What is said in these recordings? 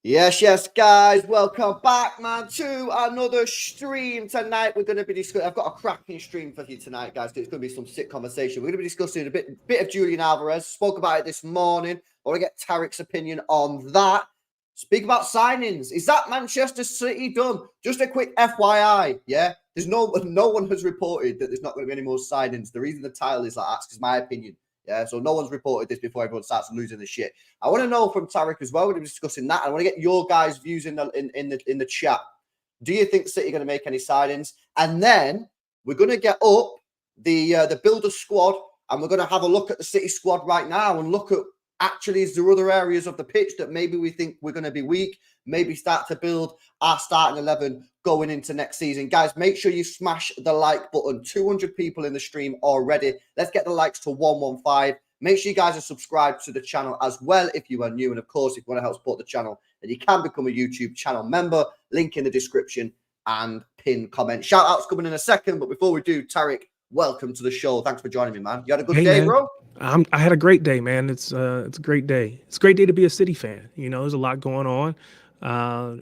Yes, guys. Welcome back, man, to another stream tonight. We're going to be discussing. I've got a cracking stream for you tonight, guys. It's going to be some sick conversation. We're going to be discussing a bit of Julian Alvarez. Spoke about it this morning. I want to get Tarek's opinion on that. Speak about signings. Is that Manchester City done? Just a quick FYI, yeah. There's no one has reported that there's not going to be any more signings. The reason the title is like that is my opinion. Yeah, so no one's reported this before everyone starts losing the shit. I want to know from Tarek as well. We're going to be discussing that. I want to get your guys' views in the chat. Do you think City are going to make any signings? And then we're going to get up the builder squad, and we're going to have a look at the City squad right now and look at actually is there other areas of the pitch that maybe we think we're going to be weak. Maybe start to build our starting 11 going into next season. Guys, make sure you smash the like button. 200 people in the stream already. Let's get the likes to 115. Make sure you guys are subscribed to the channel as well if you are new. And of course, if you want to help support the channel, then you can become a YouTube channel member. Link in the description and pin comment. Shout outs coming in a second. But before we do, Tarek, welcome to the show. Thanks for joining me, man. You had a good day, man. Bro? I had a great day, man. It's a great day. It's a great day to be a City fan. You know, there's a lot going on.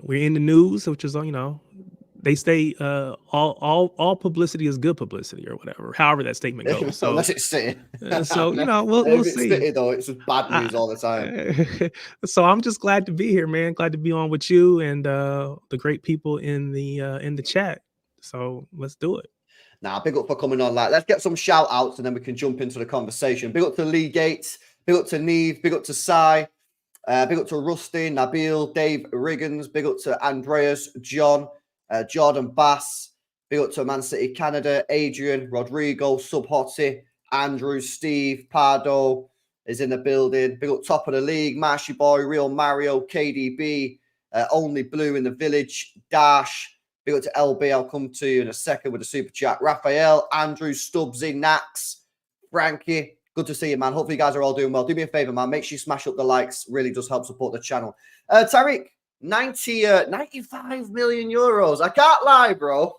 We're in the news, which is, they say all publicity is good publicity or whatever, however that statement goes. So unless it's City. We'll see. City, though, it's just bad news all the time. So I'm just glad to be here, man. Glad to be on with you and the great people in the chat. So let's do it. Now, big up for coming on. Let's get some shout outs and then we can jump into the conversation. Big up to Lee Gates, big up to Neve, big up to Sai, big up to Rusty, Nabil, Dave Riggins, big up to Andreas, John, Jordan Bass, big up to Man City Canada, Adrian, Rodrigo, Subhotty, Andrew, Steve, Pardo is in the building. Big up top of the league, Marshy Boy, Real Mario, KDB, Only Blue in the Village, Dash. Big up to LB. I'll come to you in a second with a super chat. Raphael, Andrew, Stubbsy, Nax, Frankie. Good to see you, man. Hopefully you guys are all doing well. Do me a favor, man. Make sure you smash up the likes. Really does help support the channel. Tariq, 95 million euros. I can't lie, bro.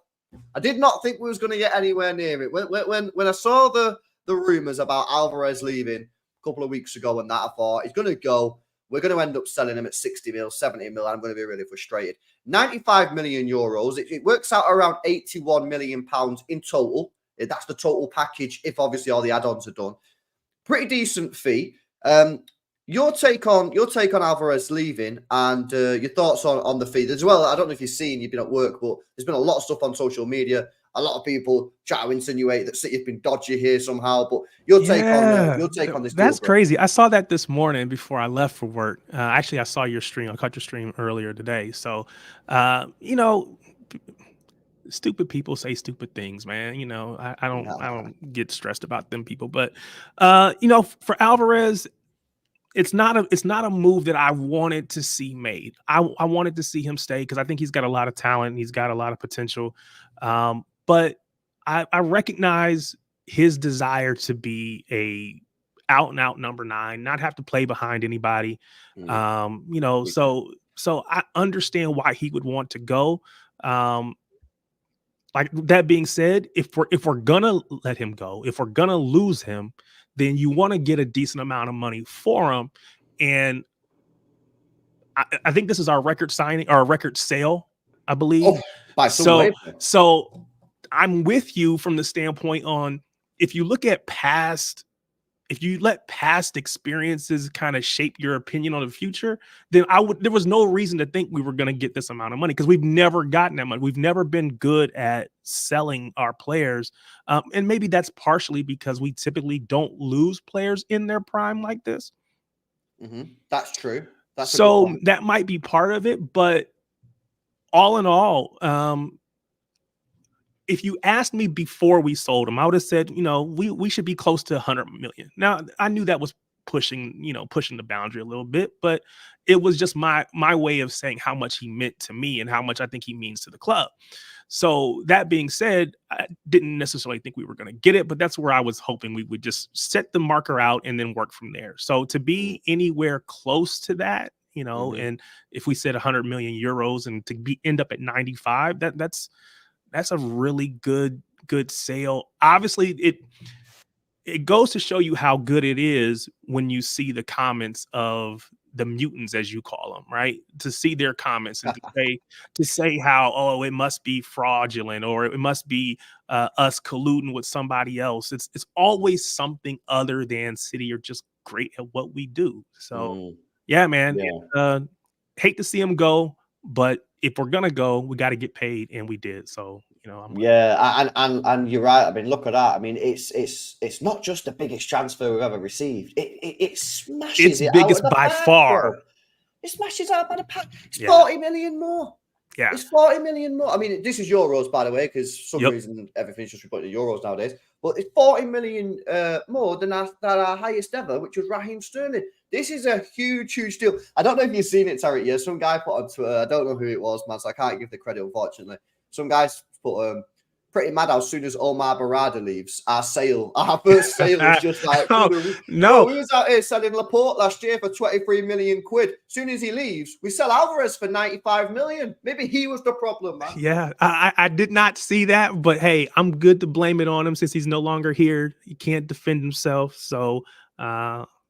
I did not think we was going to get anywhere near it. When I saw the rumors about Alvarez leaving a couple of weeks ago and that, I thought he's going to go. We're going to end up selling him at 60 mil, 70 mil. I'm going to be really frustrated. 95 million euros. It works out around 81 million pounds in total. That's the total package if obviously all the add-ons are done. Pretty decent fee. Your take on Alvarez leaving and your thoughts on the fee as well. I don't know if you've been at work, but there's been a lot of stuff on social media. A lot of people try to insinuate that City have been dodgy here somehow. But your take on this. That's crazy. I saw that this morning before I left for work. Actually, I saw your stream. I caught your stream earlier today. So, stupid people say stupid things, man. I don't get stressed about them people. But for Alvarez, it's not a move that I wanted to see made. I wanted to see him stay because I think he's got a lot of talent and he's got a lot of potential. But I recognize his desire to be a out and out number 9, not have to play behind anybody. So I understand why he would want to go. Like that being said, if we're gonna let him go, if we're gonna lose him, then you want to get a decent amount of money for him. And I think this is our record signing or record sale, I believe. So I'm with you from the standpoint on if you let past experiences kind of shape your opinion on the future, then there was no reason to think we were going to get this amount of money because we've never gotten that money. We've never been good at selling our players. And maybe that's partially because we typically don't lose players in their prime like this. That's true. So that might be part of it. But all in all, if you asked me before we sold him, I would have said, we should be close to 100 million. Now, I knew that was pushing the boundary a little bit, but it was just my way of saying how much he meant to me and how much I think he means to the club. So that being said, I didn't necessarily think we were going to get it, but that's where I was hoping we would just set the marker out and then work from there. So to be anywhere close to that, and if we said 100 million euros and to end up at 95, that's a really good sale. Obviously, it goes to show you how good it is when you see the comments of the mutants, as you call them, right? To see their comments and to say how, oh, it must be fraudulent or it must be us colluding with somebody else. It's always something other than City are just great at what we do. So yeah, man, hate to see him go, but if we're gonna go, we got to get paid, and we did. So and you're right. I mean, look at that. I mean, it's not just the biggest transfer we've ever received. It smashes it biggest out of the by park, far. bro. It smashes out by the pack. It's 40 million more. Yeah, it's 40 million more. I mean, this is euros, by the way, because for some reason everything's just reported in euros nowadays. But it's 40 million more than our highest ever, which was Raheem Sterling. This is a huge, huge deal. I don't know if you've seen it, Tarek. Yeah, some guy put on Twitter. I don't know who it was, man, so I can't give the credit, unfortunately. Some guys put pretty mad how soon as Omar Barada leaves, our first sale is just like, we was out here selling Laporte last year for 23 million quid. As soon as he leaves, we sell Alvarez for 95 million. Maybe he was the problem, man. Yeah, I did not see that, but hey, I'm good to blame it on him since he's no longer here. He can't defend himself, so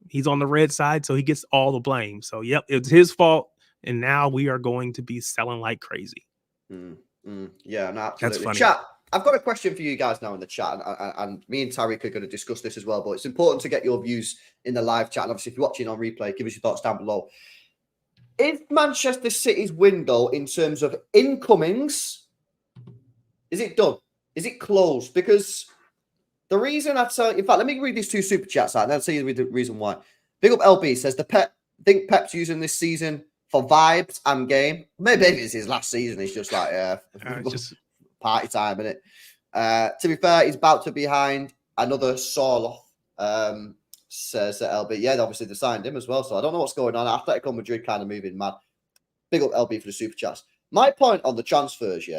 he's on the red side, so he gets all the blame. So yep, it's his fault, and now we are going to be selling like crazy. Yeah, no, absolutely. That's funny. Chat, I've got a question for you guys now in the chat, and me and Tarek are going to discuss this as well, but it's important to get your views in the live chat. And obviously, if you're watching on replay, give us your thoughts down below. Is Manchester City's window in terms of incomings, is it done? Is it closed? Because the reason in fact, let me read these two super chats out and I'll tell you the reason why. Big Up LB says, think Pep's using this season for vibes and game. Maybe it's his last season. He's just like, just party time, innit? To be fair, he's about to be behind another Sorloth, says LB. Yeah, obviously they signed him as well, so I don't know what's going on. Atletico Madrid kind of moving mad. Big Up LB for the super chats. My point on the transfers,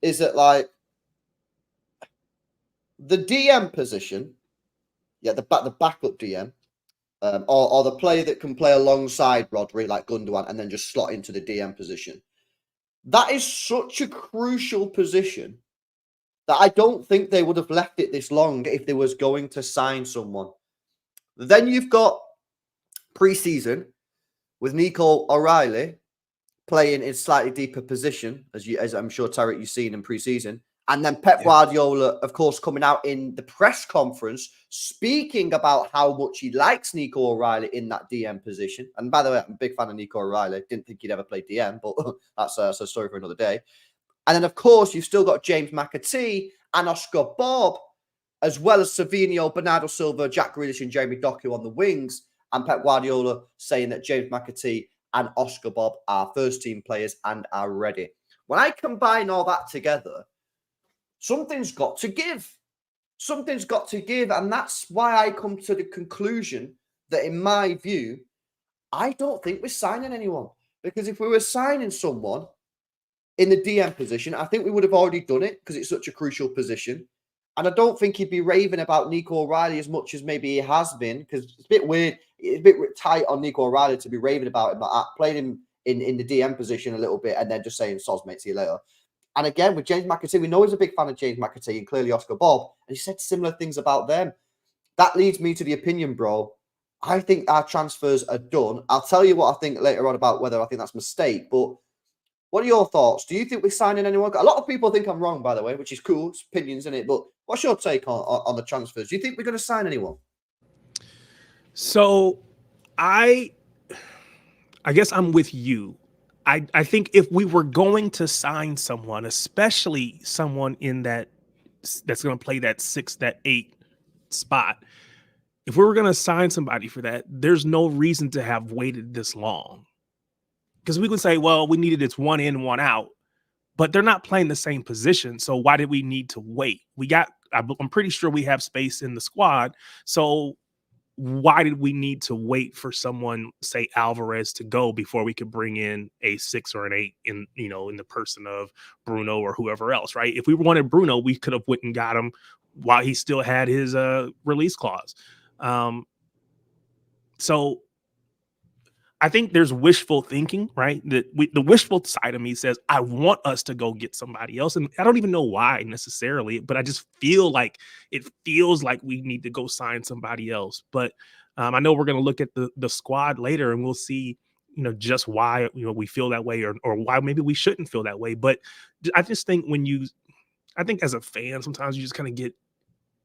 is that like the DM position, the backup DM, or the player that can play alongside Rodri, like Gundogan, and then just slot into the DM position. That is such a crucial position that I don't think they would have left it this long if they was going to sign someone. Then you've got pre-season with Nico O'Reilly playing in slightly deeper position, as I'm sure, Tarek, you've seen in pre-season. And then Pep Guardiola, of course, coming out in the press conference, speaking about how much he likes Nico O'Reilly in that DM position. And by the way, I'm a big fan of Nico O'Reilly. Didn't think he'd ever play DM, but that's a story for another day. And then, of course, you've still got James McAtee and Oscar Bobb, as well as Savinho, Bernardo Silva, Jack Grealish, and Jamie Doku on the wings. And Pep Guardiola saying that James McAtee and Oscar Bobb are first-team players and are ready. When I combine all that together, something's got to give. Something's got to give. And that's why I come to the conclusion that, in my view, I don't think we're signing anyone. Because if we were signing someone in the DM position, I think we would have already done it because it's such a crucial position. And I don't think he'd be raving about Nico O'Reilly as much as maybe he has been, because it's a bit weird. It's a bit tight on Nico O'Reilly to be raving about him. But I played him in the DM position a little bit and then just saying, soz, mate, see you later. And again, with James McAtee, we know he's a big fan of James McAtee and clearly Oscar Bobb. And he said similar things about them. That leads me to the opinion, bro. I think our transfers are done. I'll tell you what I think later on about whether I think that's a mistake. But what are your thoughts? Do you think we're signing anyone? A lot of people think I'm wrong, by the way, which is cool. It's opinions, isn't it? But what's your take on the transfers? Do you think we're going to sign anyone? So I guess I'm with you. I think if we were going to sign someone, especially someone in that's going to play that 6, that 8 spot, if we were going to sign somebody for that, there's no reason to have waited this long. Because we can say, well, we needed this 1 in, 1 out, but they're not playing the same position. So why did we need to wait? I'm pretty sure we have space in the squad. So why did we need to wait for someone, say Alvarez, to go before we could bring in a 6 or an 8 in the person of Bruno or whoever else, right? If we wanted Bruno, we could have went and got him while he still had his release clause. So I think there's wishful thinking, right? The wishful side of me says, I want us to go get somebody else. And I don't even know why necessarily, but I just feel like it feels like we need to go sign somebody else. But I know we're going to look at the squad later, and we'll see, just why we feel that way, or why maybe we shouldn't feel that way. But I just think I think as a fan, sometimes you just kind of get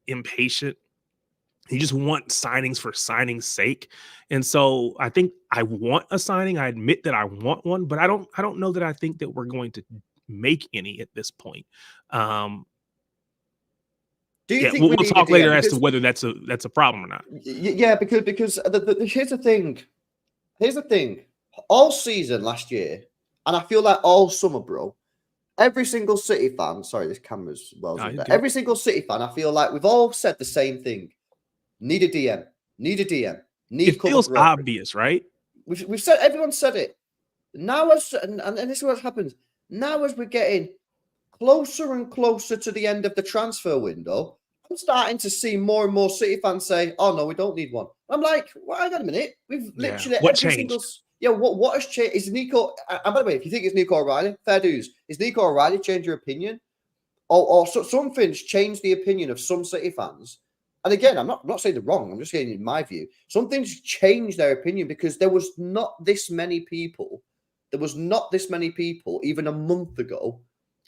impatient. You just want signings for signing's sake. And so I think I want a signing. I admit that I want one, but I don't know that I think that we're going to make any at this point. Do you think we'll we need talk a DM? later as to whether that's a problem or not. Yeah, because here's the thing. Here's the thing. All season last year, and I feel like all summer, bro, every single City fan, sorry, this camera's well zoomed out. Every single City fan, I feel like we've all said the same thing. Need a DM. Need a DM. It feels obvious, right? We've said, everyone said it. Now, and this is what happens. Now, as we're getting closer and closer to the end of the transfer window, I'm starting to see more and more City fans say, "Oh no, we don't need one." I'm like, well, hang on a minute. We've literally what changed? What has changed? Is Nico? And by the way, if you think it's Nico O'Reilly, fair dues. Is Nico O'Reilly changed your opinion, or something's changed the opinion of some City fans? And again, I'm not saying they're wrong. I'm just saying, in my view, something's changed their opinion, because there was not this many people. There was not this many people even a month ago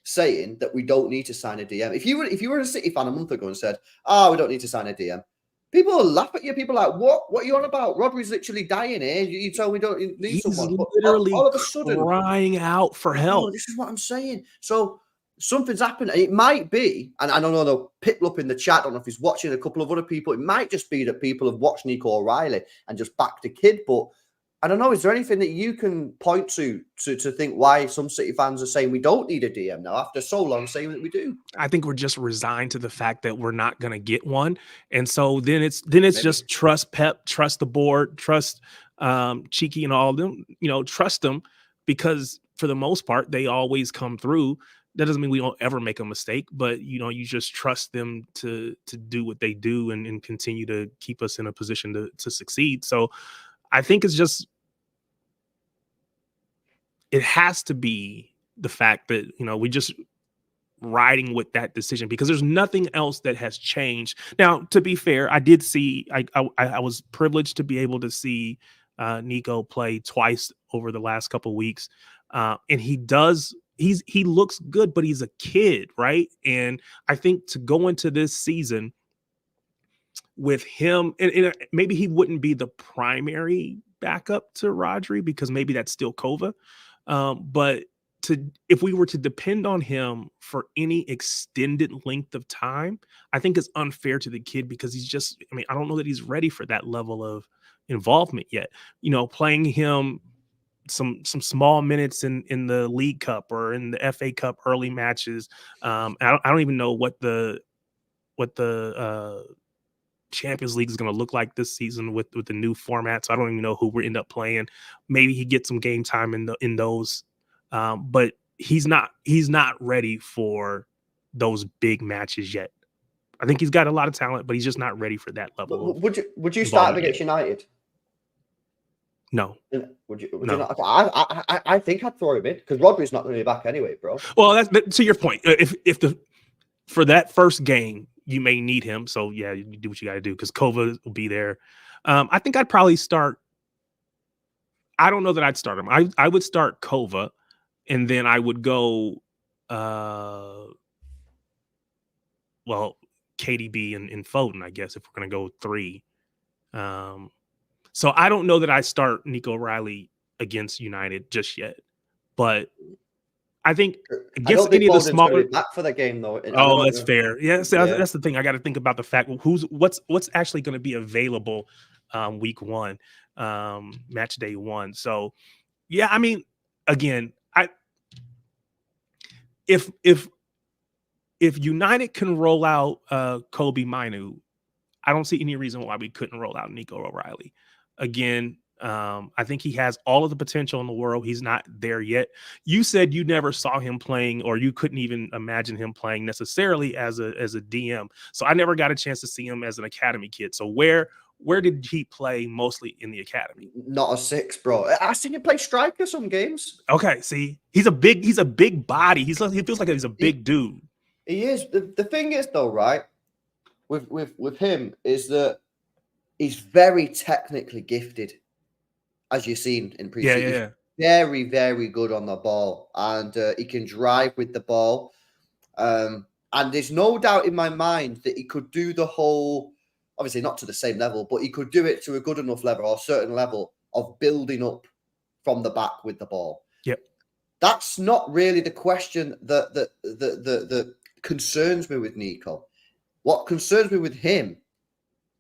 saying that we don't need to sign a DM. If you were a City fan a month ago and said, we don't need to sign a DM, people will laugh at you. People are like, what are you on about? Rodri's literally dying here. You tell me we don't need someone. He's literally all of a sudden crying out for help. This is what I'm saying. So something's happened. It might be, and I don't know, Pitbull up in the chat, I don't know if he's watching, a couple of other people. It might just be that people have watched Nico O'Reilly and just backed the kid. But I don't know. Is there anything that you can point to think why some City fans are saying we don't need a DM now after so long saying that we do? I think we're just resigned to the fact that we're not going to get one, and so then it's just trust Pep, trust the board, trust Cheeky and all of them. Trust them, because for the most part they always come through. That doesn't mean we don't ever make a mistake, but you just trust them to do what they do and continue to keep us in a position to succeed. So I think it has to be the fact that, we just riding with that decision, because there's nothing else that has changed. Now, to be fair, I did see, I was privileged to be able to see Nico play twice over the last couple of weeks. And he looks good, but he's a kid, right? And I think to go into this season with him, and maybe he wouldn't be the primary backup to Rodri, because maybe that's still Kova. But if we were to depend on him for any extended length of time, I think it's unfair to the kid, because I don't know that he's ready for that level of involvement yet. Playing him some small minutes in the League Cup or in the FA Cup early matches. I don't even know what the Champions League is going to look like this season with the new format. So I don't even know who we end up playing. Maybe he gets some game time in those, but he's not ready for those big matches yet. I think he's got a lot of talent, but he's just not ready for that level. Would you start him against United? No. Would you no. not? I think I'd throw him in, because Rodri's not going to be back anyway, bro. Well, that's to your point. For that first game, you may need him. So yeah, you do what you got to do, because Kova will be there. I think I'd probably start. I don't know that I'd start him. I would start Kova, and then I would go, KDB and Foden, I guess, if we're going to go 3. So I don't know that I start Nico O'Reilly against United just yet, but I think against any of the smaller back for the game though. That's fair. Yeah, that's the thing. I got to think about the fact what's actually going to be available week 1, match day 1. So yeah, I mean, again, if United can roll out Kobe Mainu, I don't see any reason why we couldn't roll out Nico O'Reilly. Again, I think he has all of the potential in the world. He's not there yet. You said you never saw him playing, or you couldn't even imagine him playing necessarily as a DM. So I never got a chance to see him as an academy kid. So where did he play mostly in the academy? Not a 6, bro. I seen him play striker some games. Okay, see, he's a big body. He feels like he's a big dude. He is. The thing is though, right? With him is that He's very technically gifted, as you've seen in preseason. Yeah. He's very, very good on the ball, and he can drive with the ball. And there's no doubt in my mind that he could do the whole, obviously not to the same level, but he could do it to a good enough level or a certain level of building up from the back with the ball. Yep. That's not really the question that concerns me with Nico. What concerns me with him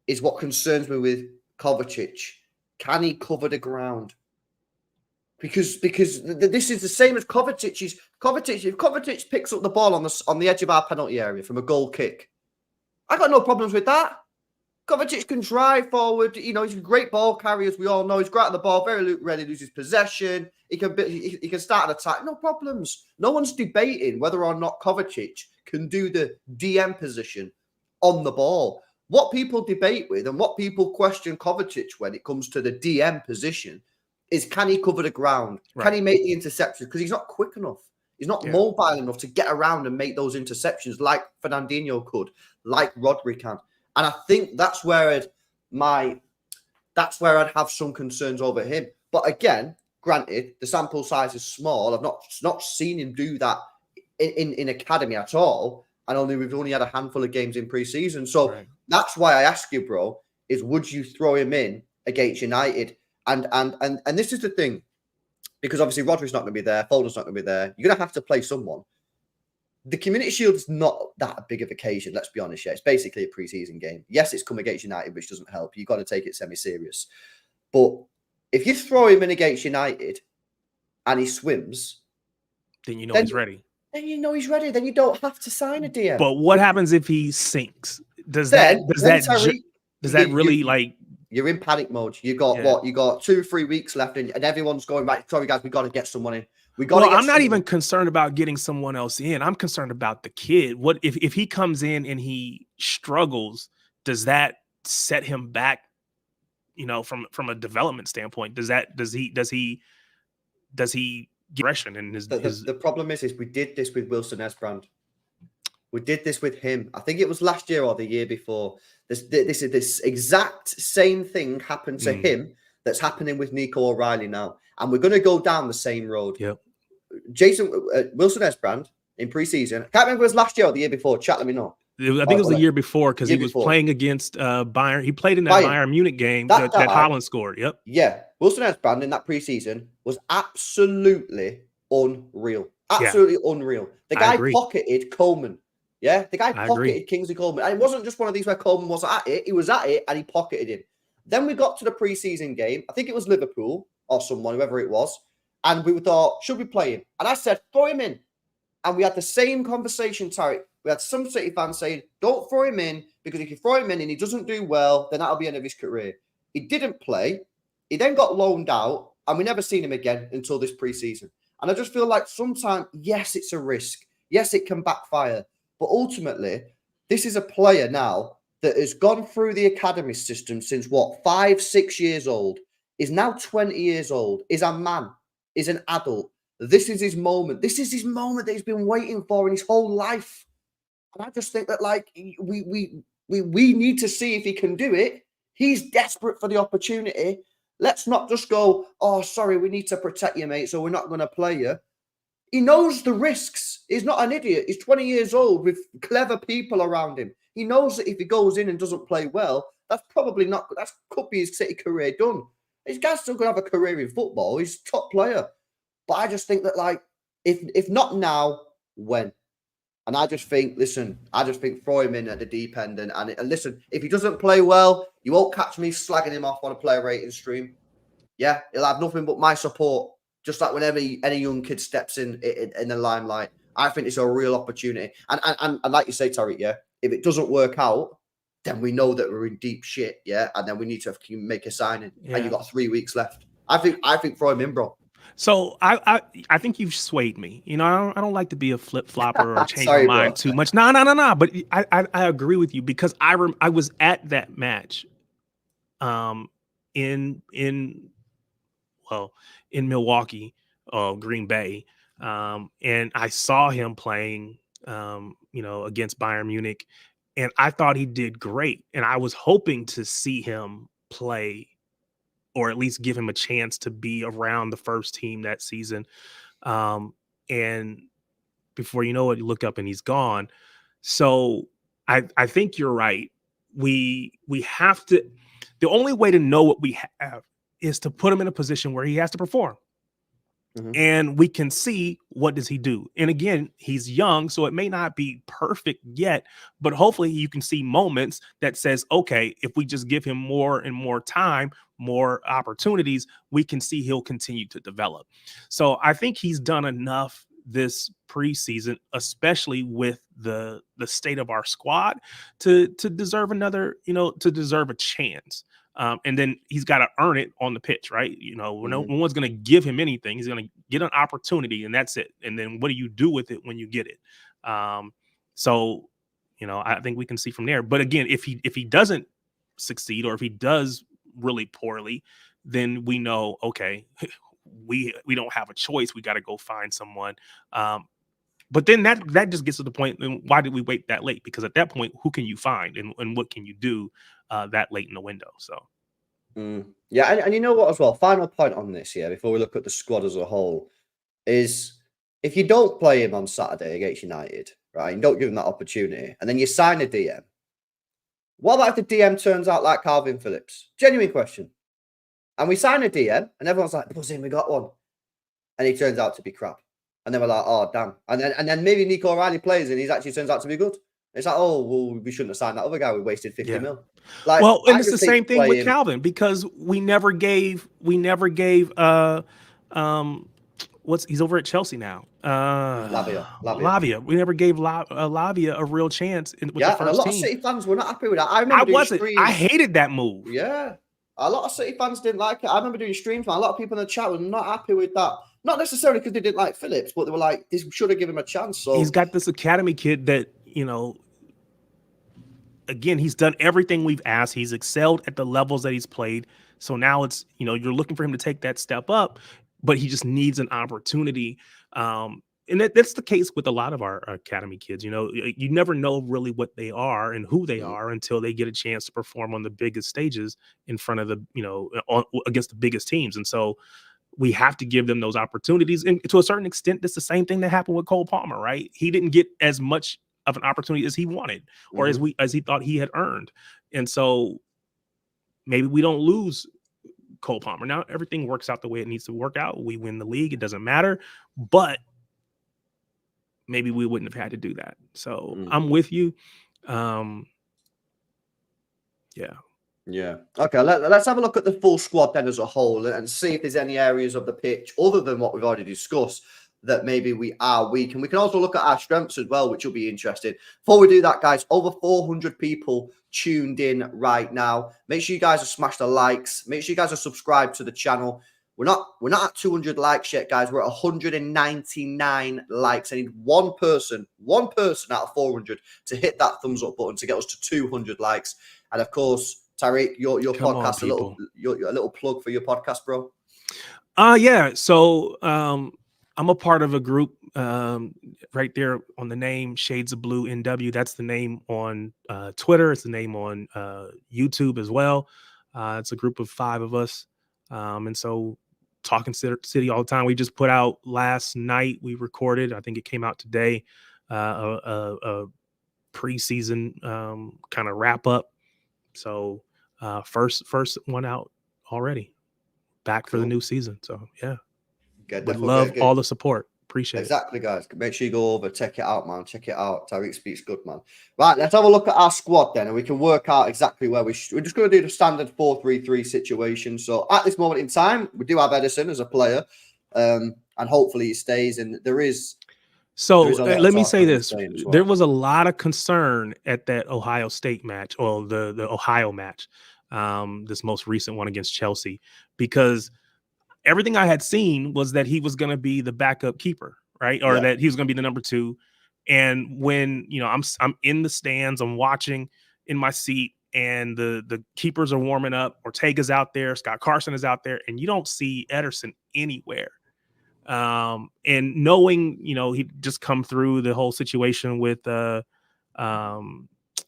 is what concerns me with Kovacic. Can he cover the ground? Because this is the same as Kovacic's. If Kovacic picks up the ball on the edge of our penalty area from a goal kick, I got no problems with that. Kovacic can drive forward. You know, he's a great ball carrier, as we all know. He's great at the ball, very rarely loses possession. He can start an attack, no problems. No one's debating whether or not Kovacic can do the DM position on the ball. What people debate with and what people question Kovacic when it comes to the DM position is, can he cover the ground? Right. Can he make the interceptions? Because he's not quick enough. He's not mobile enough to get around and make those interceptions like Fernandinho could, like Rodri can. And I think that's where I'd have some concerns over him. But again, granted, the sample size is small. I've not seen him do that in academy at all. And we've only had a handful of games in pre-season. So that's why I ask you, bro, is would you throw him in against United? And this is the thing, because obviously Rodri's not going to be there, Foden's not going to be there. You're going to have to play someone. The Community Shield is not that big of occasion, let's be honest. Yeah, it's basically a pre-season game. Yes, it's come against United, which doesn't help. You've got to take it semi-serious. But if you throw him in against United and he swims, then you know he's ready. Then you know he's ready. Then you don't have to sign a DM. But what happens if he sinks? Does that really like? You're in panic mode. You got what? You got 2-3 weeks left, and everyone's going right. Sorry, guys, we got to get someone in. I'm not even concerned about getting someone else in. I'm concerned about the kid. What if he comes in and he struggles? Does that set him back? You know, from a development standpoint, does he get aggression in his? The problem is we did this with Wilson Esbrand. We did this with him. I think it was last year or the year before. This exact same thing happened to him that's happening with Nico O'Reilly now. And we're going to go down the same road. Yep. Wilson Esbrand in pre-season. I can't remember if it was last year or the year before. Chat, let me know. I think it was the year before because he was playing against Bayern. He played in that Bayern Munich game that Haaland scored. Yep. Yeah. Wilson Esbrand in that pre-season was absolutely unreal. Absolutely unreal. The guy pocketed Coleman. Yeah, the guy pocketed Kingsley Coleman. And it wasn't just one of these where Coleman was at it. He was at it and he pocketed him. Then we got to the pre-season game. I think it was Liverpool or someone, whoever it was. And we thought, should we play him? And I said, throw him in. And we had the same conversation, Tarek. We had some City fans saying, don't throw him in, because if you throw him in and he doesn't do well, then that'll be the end of his career. He didn't play. He then got loaned out, and we never seen him again until this pre-season. And I just feel like sometimes, yes, it's a risk. Yes, it can backfire. But ultimately, this is a player now that has gone through the academy system since, 5-6 years old, is now 20 years old, is a man, is an adult. This is his moment. This is his moment that he's been waiting for in his whole life. And I just think that, like, we need to see if he can do it. He's desperate for the opportunity. Let's not just go, oh, sorry, we need to protect you, mate, so we're not going to play you. He knows the risks. He's not an idiot. He's 20 years old with clever people around him. He knows that if he goes in and doesn't play well, that could be his City career done. This guy's still going to have a career in football. He's a top player. But I just think that, like, if not now, when? And I just think throw him in at the deep end. And listen, if he doesn't play well, you won't catch me slagging him off on a player rating stream. Yeah, he'll have nothing but my support. Just like whenever any young kid steps in the limelight, I think it's a real opportunity. And like you say, Tariq, yeah, if it doesn't work out, then we know that we're in deep shit, yeah, and then we need to make a signing. Yeah. And you've got 3 weeks left. I think throw him in, bro. So I think you've swayed me. You know, I don't like to be a flip flopper or change my mind too much. No. But I agree with you because I was at that match, in Milwaukee, Green Bay, and I saw him playing, against Bayern Munich, And I thought he did great. And I was hoping to see him play, or at least give him a chance to be around the first team that season. And before you know it, you look up and he's gone. So I think you're right. We have to, the only way to know what we have is to put him in a position where he has to perform. And we can see, what does he do? And again, he's young, so it may not be perfect yet, but hopefully you can see moments that says, okay, if we just give him more and more time, more opportunities, we can see he'll continue to develop. So I think he's done enough this preseason, especially with the state of our squad, to deserve another, to deserve a chance. And then he's got to earn it on the pitch, right? No one's going to give him anything. He's going to get an opportunity, and that's it. And then what do you do with it when you get it? So, I think we can see from there. But again, if he doesn't succeed, or if he does really poorly, then we know, okay, we don't have a choice. We got to go find someone. But then that just gets to the point, then why did we wait that late? Because at that point, who can you find, and what can you do that late in the window? So yeah, and you know what as well, final point on this here before we look at the squad as a whole is, if you don't play him on Saturday against United, right, and don't give him that opportunity, and then you sign a DM, what about if the DM turns out like Calvin Phillips? Genuine question. And we sign a DM and everyone's like, buzzing, we got one, and he turns out to be crap. And then we're like, oh, damn. And then maybe Nico O'Reilly plays and he actually turns out to be good. It's like, oh, well, we shouldn't have signed that other guy. We wasted 50 mil. Like, well, and it's the same thing with Calvin, because we never gave he's over at Chelsea now. Lavia. We never gave Lavia a real chance with the first team. And a lot of City fans were not happy with that. I hated that move. Yeah. A lot of City fans didn't like it. I remember doing streams, man. A lot of people in the chat were not happy with that. Not necessarily because they didn't like Phillips, but they were like, this should have given him a chance. So he's got this academy kid that, again, he's done everything we've asked. He's excelled at the levels that he's played. So now it's, you're looking for him to take that step up, but he just needs an opportunity. And that's the case with a lot of our academy kids. You never know really what they are and who they are until they get a chance to perform on the biggest stages in front of against the biggest teams. And so we have to give them those opportunities. And to a certain extent, that's the same thing that happened with Cole Palmer, right? He didn't get as much of an opportunity as he wanted, or as he thought he had earned. And so maybe we don't lose Cole Palmer. Now everything works out the way it needs to work out. We win the league. It doesn't matter. But maybe we wouldn't have had to do that. So I'm with you. Yeah. Okay, let's have a look at the full squad then as a whole and see if there's any areas of the pitch other than what we've already discussed that maybe we are weak. And we can also look at our strengths as well, which will be interesting. Before we do that, guys, over 400 people tuned in right now. Make sure you guys have smashed the likes. Make sure you guys are subscribed to the channel. We're not at 200 likes yet, guys. We're at 199 likes. I need one person out of 400 to hit that thumbs up button to get us to 200 likes. And of course, Tariq, your podcast, a little plug for your podcast, bro. Yeah. So I'm a part of a group right there on the name Shades of Blue NW. That's the name on Twitter. It's the name on YouTube as well. It's a group of 5 of us. And so talking City all the time. We just put out last night. We recorded, I think it came out today, a preseason kind of wrap up. So first one out already, back for the new season. So yeah, would love all the support. Appreciate it. Guys. Make sure you go over, check it out, man. Check it out. Tariq speaks good, man. Right, let's have a look at our squad then, and we can work out exactly where we're just going to do the standard 4-3-3 situation. So at this moment in time, we do have Edison as a player, and hopefully he stays. And there is. So let me say this: there was a lot of concern at that Ohio State match, or the Ohio match, this most recent one against Chelsea, because everything I had seen was that he was going to be the backup keeper, right? Or that he was going to be the number 2. And when, I'm in the stands, I'm watching in my seat, and the keepers are warming up. Ortega's out there, Scott Carson is out there, and you don't see Ederson anywhere. And knowing, he'd just come through the whole situation with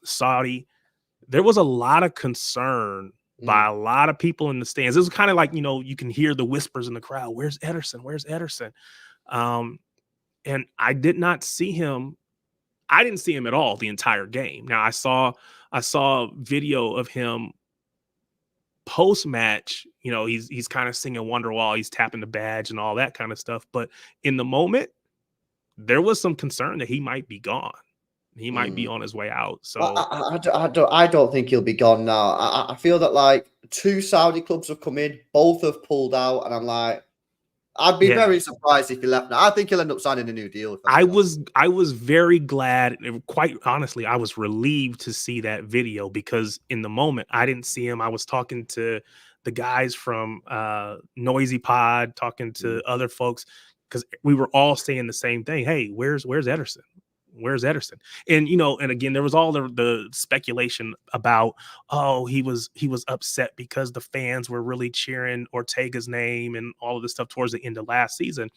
Saudi, there was a lot of concern by a lot of people in the stands. It was kind of like, you can hear the whispers in the crowd. Where's Ederson? Where's Ederson? And I did not see him. I didn't see him at all the entire game. Now I saw video of him post match. He's kind of singing Wonderwall. He's tapping the badge and all that kind of stuff. But in the moment, there was some concern that he might be gone. He might be on his way out. So I don't think he'll be gone now. I feel that like 2 Saudi clubs have come in, both have pulled out, and I'm like, I'd be very surprised if he left now. I think he'll end up signing a new deal. I was very glad, and quite honestly, I was relieved to see that video, because in the moment I didn't see him. I was talking to the guys from Noisy Pod, talking to other folks, because we were all saying the same thing. Hey, where's Ederson? Where's Ederson? And and again, there was all the speculation about, he was upset because the fans were really cheering Ortega's name and all of this stuff towards the end of last season.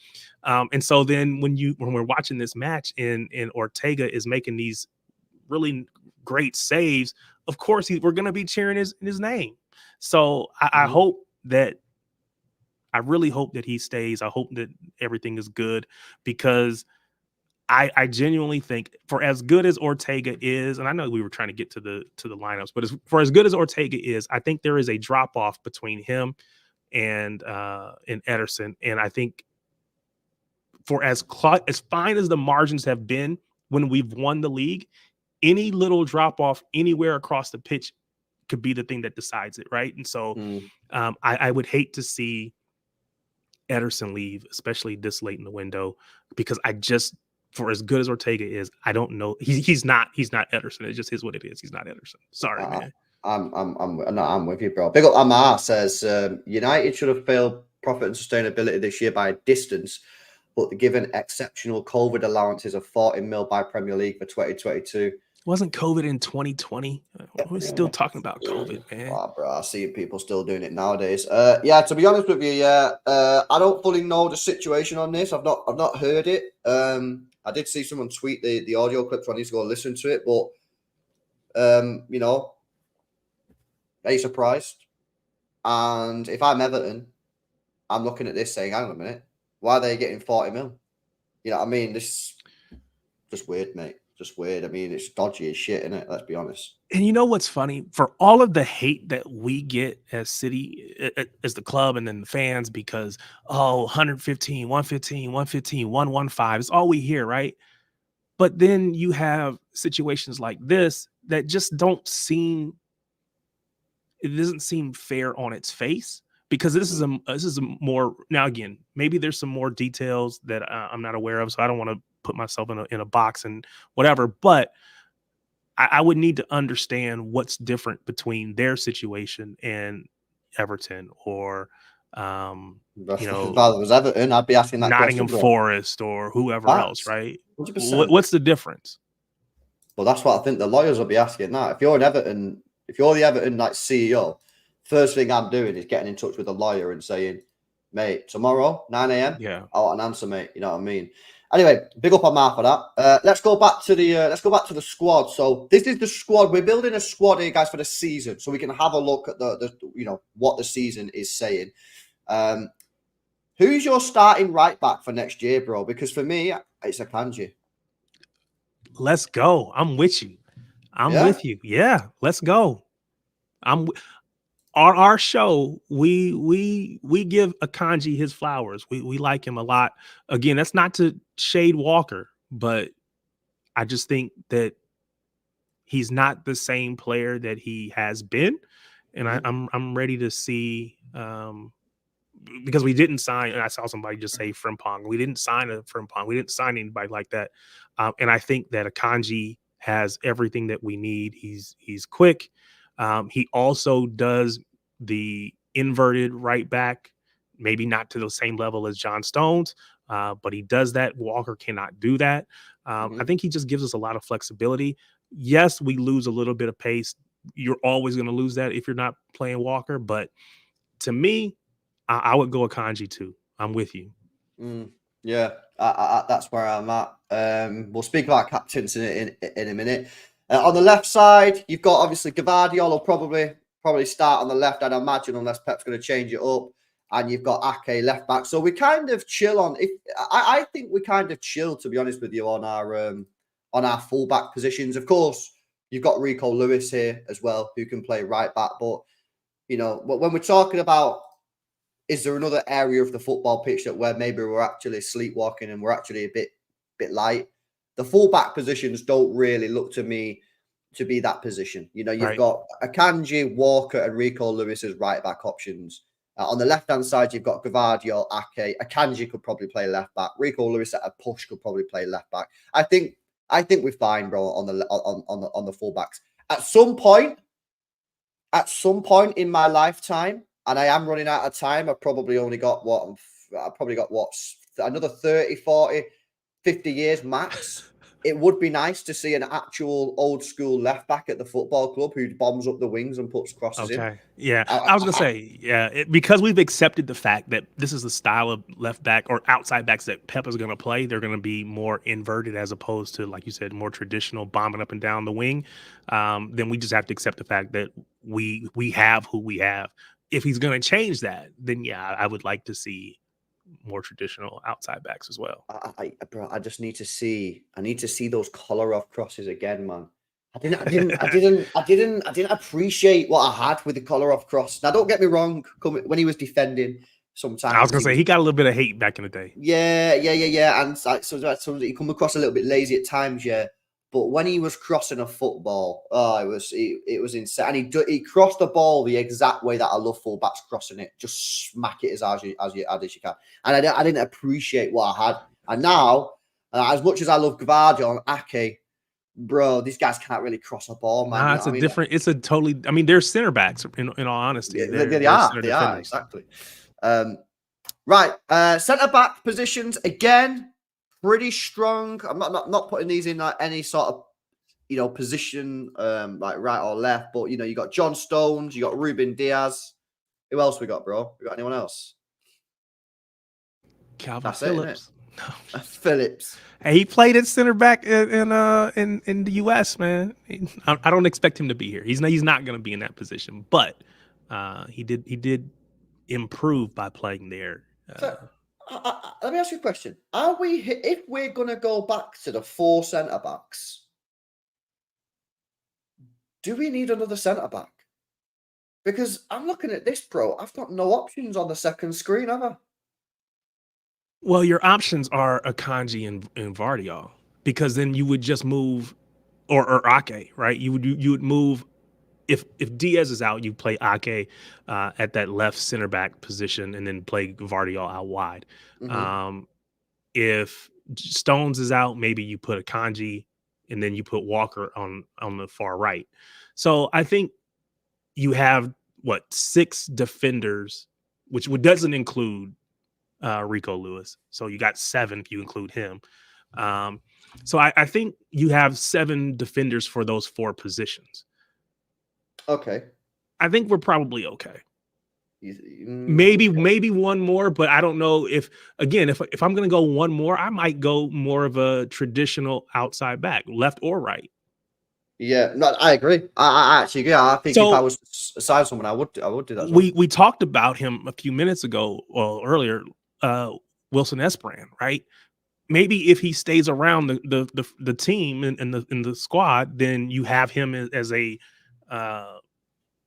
And so then when we're watching this match and Ortega is making these really great saves, of course we're going to be cheering his name. So I really hope that he stays. I hope that everything is good, because I genuinely think, for as good as Ortega is, and I know we were trying to get to the lineups, but for as good as Ortega is, I think there is a drop off between him and Ederson. And I think for as fine as the margins have been when we've won the league, any little drop off anywhere across the pitch could be the thing that decides it, right? And so I would hate to see Ederson leave, especially this late in the window, because for as good as Ortega is, I don't know. He's not Ederson. It just is what it is. He's not Ederson. Sorry, man. I'm with you, bro. Big up Amar says United should have failed profit and sustainability this year by a distance, but given exceptional COVID allowances of 40 mil by Premier League for 2022. Wasn't COVID in 2020? We're still talking about COVID, man. Oh, bro, I see people still doing it nowadays. To be honest with you, I don't fully know the situation on this. I've not heard it. I did see someone tweet the audio clip, so I need to go listen to it. But are you surprised? And if I'm Everton, I'm looking at this saying, hang on a minute, why are they getting 40 mil? You know what I mean? This just weird, mate. Just weird. I mean, it's dodgy as shit, isn't it? Let's be honest. And you know what's funny? For all of the hate that we get as City, as the club, and then the fans, because 115, 115, 115, 115 is all we hear, right? But then you have situations like this that just doesn't seem fair on its face, because this is a more, now again, maybe there's some more details that I'm not aware of, so I don't want to put myself in a box and whatever, but I would need to understand what's different between their situation and Everton, or if it was Everton, I'd be asking that Nottingham question, Forest or whoever else, right? 100%. What's the difference? Well, that's what I think the lawyers will be asking now. If you're the Everton like CEO, first thing I'm doing is getting in touch with the lawyer and saying, mate, tomorrow 9 a.m. I want an answer, mate. You know what I mean? Anyway, big up on Mark for that. Let's go back to the squad. So this is the squad. We're building a squad here, guys, for the season, so we can have a look at the what the season is saying. Who's your starting right back for next year, bro? Because for me, it's Akanji. Let's go. I'm with you. I'm with you. Yeah, let's go. On our show, we give Akanji his flowers. We like him a lot. Again, that's not to shade Walker, but I just think that he's not the same player that he has been, and I'm ready to see. Because we didn't sign, and I saw somebody just say Frimpong. We didn't sign a Frimpong. We didn't sign anybody like that. And I think that Akanji has everything that we need. He's quick. He also does the inverted right back, maybe not to the same level as John Stones, but he does that. Walker cannot do that. I think he just gives us a lot of flexibility. Yes, we lose a little bit of pace. You're always going to lose that if you're not playing Walker. But to me, I would go Akanji too. I'm with you. Yeah, that's where I'm at. We'll speak about captains in a minute. On the left side, you've got obviously Gavardiol will probably start on the left, I'd imagine, unless Pep's going to change it up. And you've got Ake left back. So we kind of chill on. I think we kind of chill, to be honest with you, on our fullback positions. Of course, you've got Rico Lewis here as well, who can play right back. But when we're talking about, is there another area of the football pitch that where maybe we're actually sleepwalking and we're actually a bit light? The fullback positions don't really look to me to be that position. You've got Akanji, Walker, and Rico Lewis as right back options. On the left-hand side, you've got Gavardio, Ake. Akanji could probably play left back. Rico Lewis at a push could probably play left back. I think we're fine, bro, on the fullbacks. At some point in my lifetime, and I am running out of time, I've probably got another 30, 40, 50 years max. It would be nice to see an actual old school left back at the football club who bombs up the wings and puts crosses in. Yeah. I was going to say, because we've accepted the fact that this is the style of left back or outside backs that Pep is going to play. They're going to be more inverted as opposed to, like you said, more traditional bombing up and down the wing. Then we just have to accept the fact that we have who we have. If he's going to change that, then I would like to see more traditional outside backs as well. Bro, I just need to see. I need to see those Kolarov crosses again, man. I didn't appreciate what I had with the Kolarov cross. Now, don't get me wrong. When he was defending, sometimes I was gonna say he got a little bit of hate back in the day. Yeah, and so he come across a little bit lazy at times, yeah. But when he was crossing a football, it was insane. And he crossed the ball the exact way that I love fullbacks crossing it. Just smack it as hard as you can. And I didn't appreciate what I had. And now, as much as I love Gavardio and Ake, bro, these guys can't really cross a ball, man. Nah, it's a totally. I mean, they're center backs. In all honesty, yeah, they are exactly. Right, centre back positions again. Pretty strong. I'm not putting these in like any sort of position like right or left, but you got John Stones, you got Ruben Diaz. Who else we got, bro? We got anyone else? Calvin Phillips. Phillips. Hey, he played at center back in the US, man. I don't expect him to be here. He's not going to be in that position, but he did improve by playing there. Let me ask you a question. If we're going to go back to the 4 centre backs, do we need another centre back? Because I'm looking at this, bro. I've got no options on the second screen, have I? Well, your options are Akanji and Vardiol, because then you would just move, or Ake, right? You would move. If Diaz is out, you play Ake at that left center back position, and then play Vardiol out wide. Mm-hmm. If Stones is out, maybe you put Akanji, and then you put Walker on the far right. So I think you have 6 defenders, which doesn't include Rico Lewis. So you got 7 if you include him. So I think you have 7 defenders for those 4 positions. Okay. I think we're probably okay. Maybe one more, but I don't know if I'm going to go one more, I might go more of a traditional outside back, left or right. Yeah, no, I agree. I actually agree. I think if I was aside someone, I would do that. We talked about him a few minutes ago, earlier, Wilson Esperan, right? Maybe if he stays around the team and the squad, then you have him as a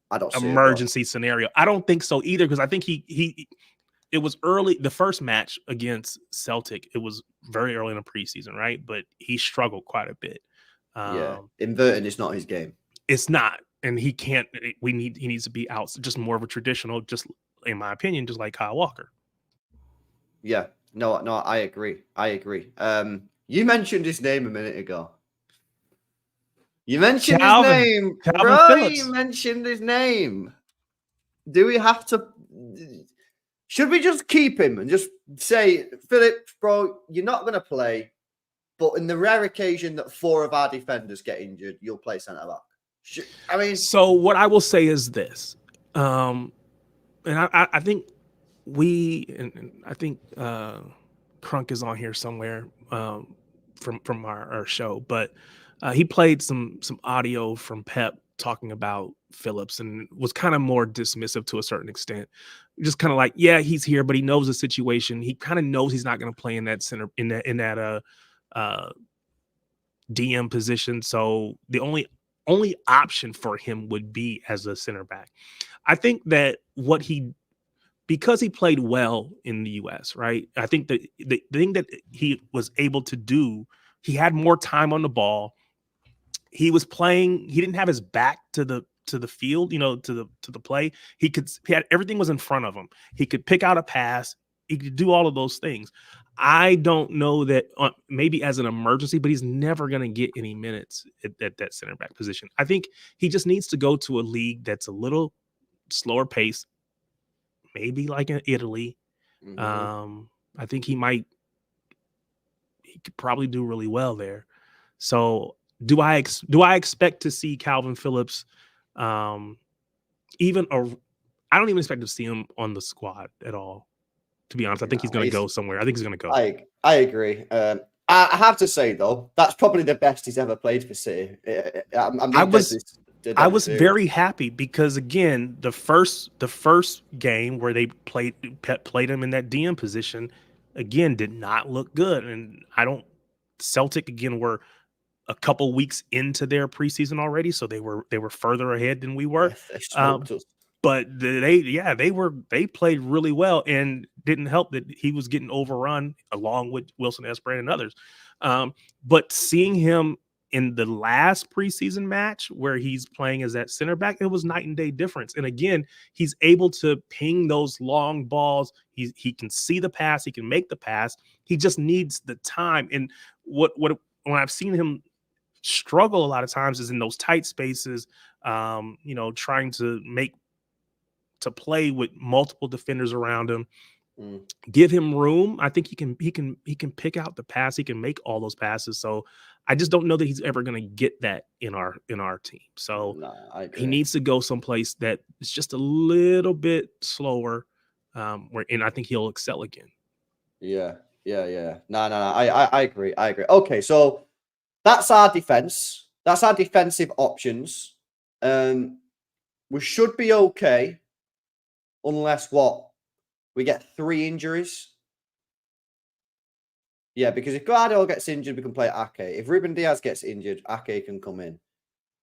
I don't emergency scenario. I don't think so either, because I think it was early. The first match against Celtic, it was very early in the preseason, right? But he struggled quite a bit. Inverting is not his game. It's not, and he can't. He needs to be out. Just more of a traditional, just in my opinion, just like Kyle Walker. Yeah, no, I agree. You mentioned his name a minute ago. You mentioned his name, bro. You mentioned his name. Do we have to? Should we just keep him and just say, Phillips, bro, you're not going to play, but in the rare occasion that 4 of our defenders get injured, you'll play centre back? So what I will say is this, and I think I think Crunk is on here somewhere from our show, but He played some audio from Pep talking about Phillips and was kind of more dismissive to a certain extent. Just kind of like, yeah, he's here, but he knows the situation. He kind of knows he's not going to play in that center in that DM position. So the only option for him would be as a center back. I think that because he played well in the US, right? I think that the thing that he was able to do, he had more time on the ball. He was playing, he didn't have his back to the field, to the play. He had everything was in front of him. He could pick out a pass, he could do all of those things. I don't know that maybe as an emergency, but he's never going to get any minutes at that center back position. I think he just needs to go to a league that's a little slower pace, maybe like in Italy. I think he could probably do really well there. So do I expect to see Calvin Phillips I don't even expect to see him on the squad at all. To be honest, I think he's going to go somewhere. I think he's going to go. I agree. I have to say though, that's probably the best he's ever played for City. I was very happy because again, the first game where Pep played him in that DM position, again, did not look good. And Celtic again were a couple weeks into their preseason already, so they were further ahead than we were. But they played really well, and didn't help that he was getting overrun along with Wilson Esperan and others. But seeing him in the last preseason match where he's playing as that center back, it was night and day difference. And again, he's able to ping those long balls. He can see the pass, he can make the pass. He just needs the time. And when I've seen him struggle a lot of times is in those tight spaces, trying to play with multiple defenders around him. Give him room. I think he can pick out the pass. He can make all those passes. So I just don't know that he's ever going to get that in our team. So he needs to go someplace that is just a little bit slower, and I think he'll excel again. Yeah. No. I agree. Okay, so that's our defense. That's our defensive options. We should be okay, unless we get 3 injuries. Yeah, because if Guardiola gets injured, we can play Ake. If Ruben Diaz gets injured, Ake can come in.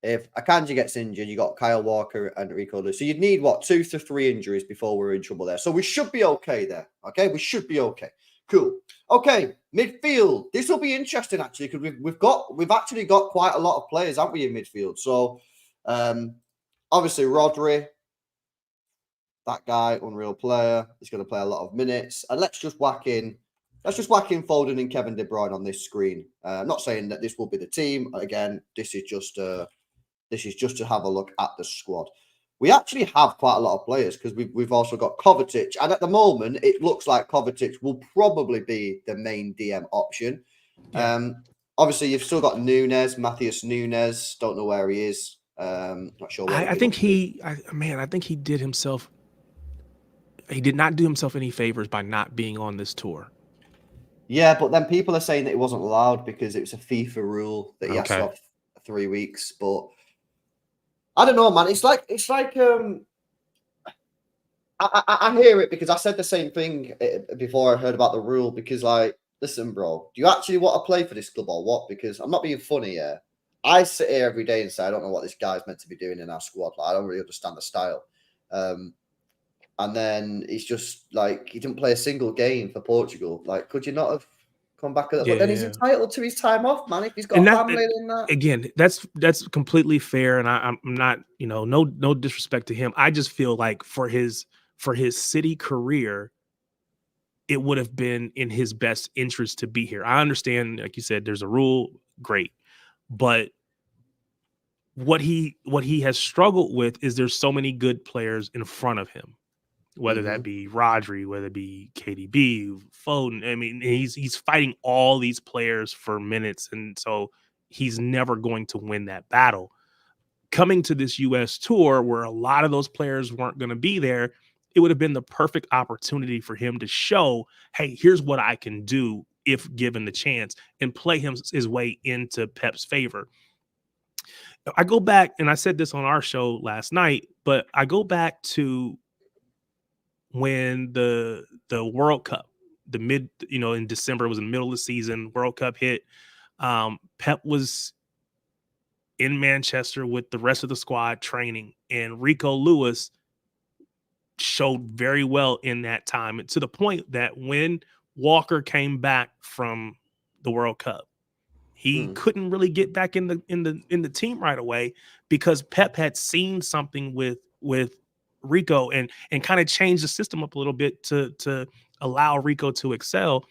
If Akanji gets injured, you got Kyle Walker and Rico Lewis. So you'd need 2 to 3 injuries before we're in trouble there. So we should be okay there. Okay, we should be okay. Cool. Okay, midfield. This will be interesting actually, because we've actually got quite a lot of players, haven't we, in midfield? So obviously Rodri, that guy, unreal player. He's going to play a lot of minutes. And let's just whack in Foden and Kevin De Bruyne on this screen. I'm not saying that this will be the team. Again, this is just to have a look at the squad. We actually have quite a lot of players because we've also got Kovacic. And at the moment, it looks like Kovacic will probably be the main DM option. Yeah. Obviously, you've still got Matheus Nunes. Don't know where he is. Not sure. I think he did not do himself any favors by not being on this tour. Yeah, but then people are saying that it wasn't allowed because it was a FIFA rule that he has to have 3 weeks. But I don't know, man. It's like I hear it because I said the same thing before I heard about the rule. Because listen, bro, do you actually want to play for this club or what? Because I'm not being funny here. I sit here every day and say I don't know what this guy's meant to be doing in our squad. I don't really understand the style. And then he's just he didn't play a single game for Portugal. Could you not have come back? But then he's entitled to his time off, man. If he's got family in that. Again, that's completely fair, and I'm not, no disrespect to him. I just feel like for his City career, it would have been in his best interest to be here. I understand, like you said, there's a rule, great, but what he has struggled with is there's so many good players in front of him. Whether that be Rodri, whether it be KDB, Foden. I mean, he's fighting all these players for minutes, and so he's never going to win that battle. Coming to this U.S. tour where a lot of those players weren't going to be there, it would have been the perfect opportunity for him to show, hey, here's what I can do if given the chance, and play his way into Pep's favor. I go back, and I said this on our show last night, but I go back to when the World Cup, in December, it was in the middle of the season, World Cup hit. Pep was in Manchester with the rest of the squad training, and Rico Lewis showed very well in that time, and to the point that when Walker came back from the World Cup, he couldn't really get back in the team right away because Pep had seen something with Rico and kind of changed the system up a little bit to allow Rico to excel.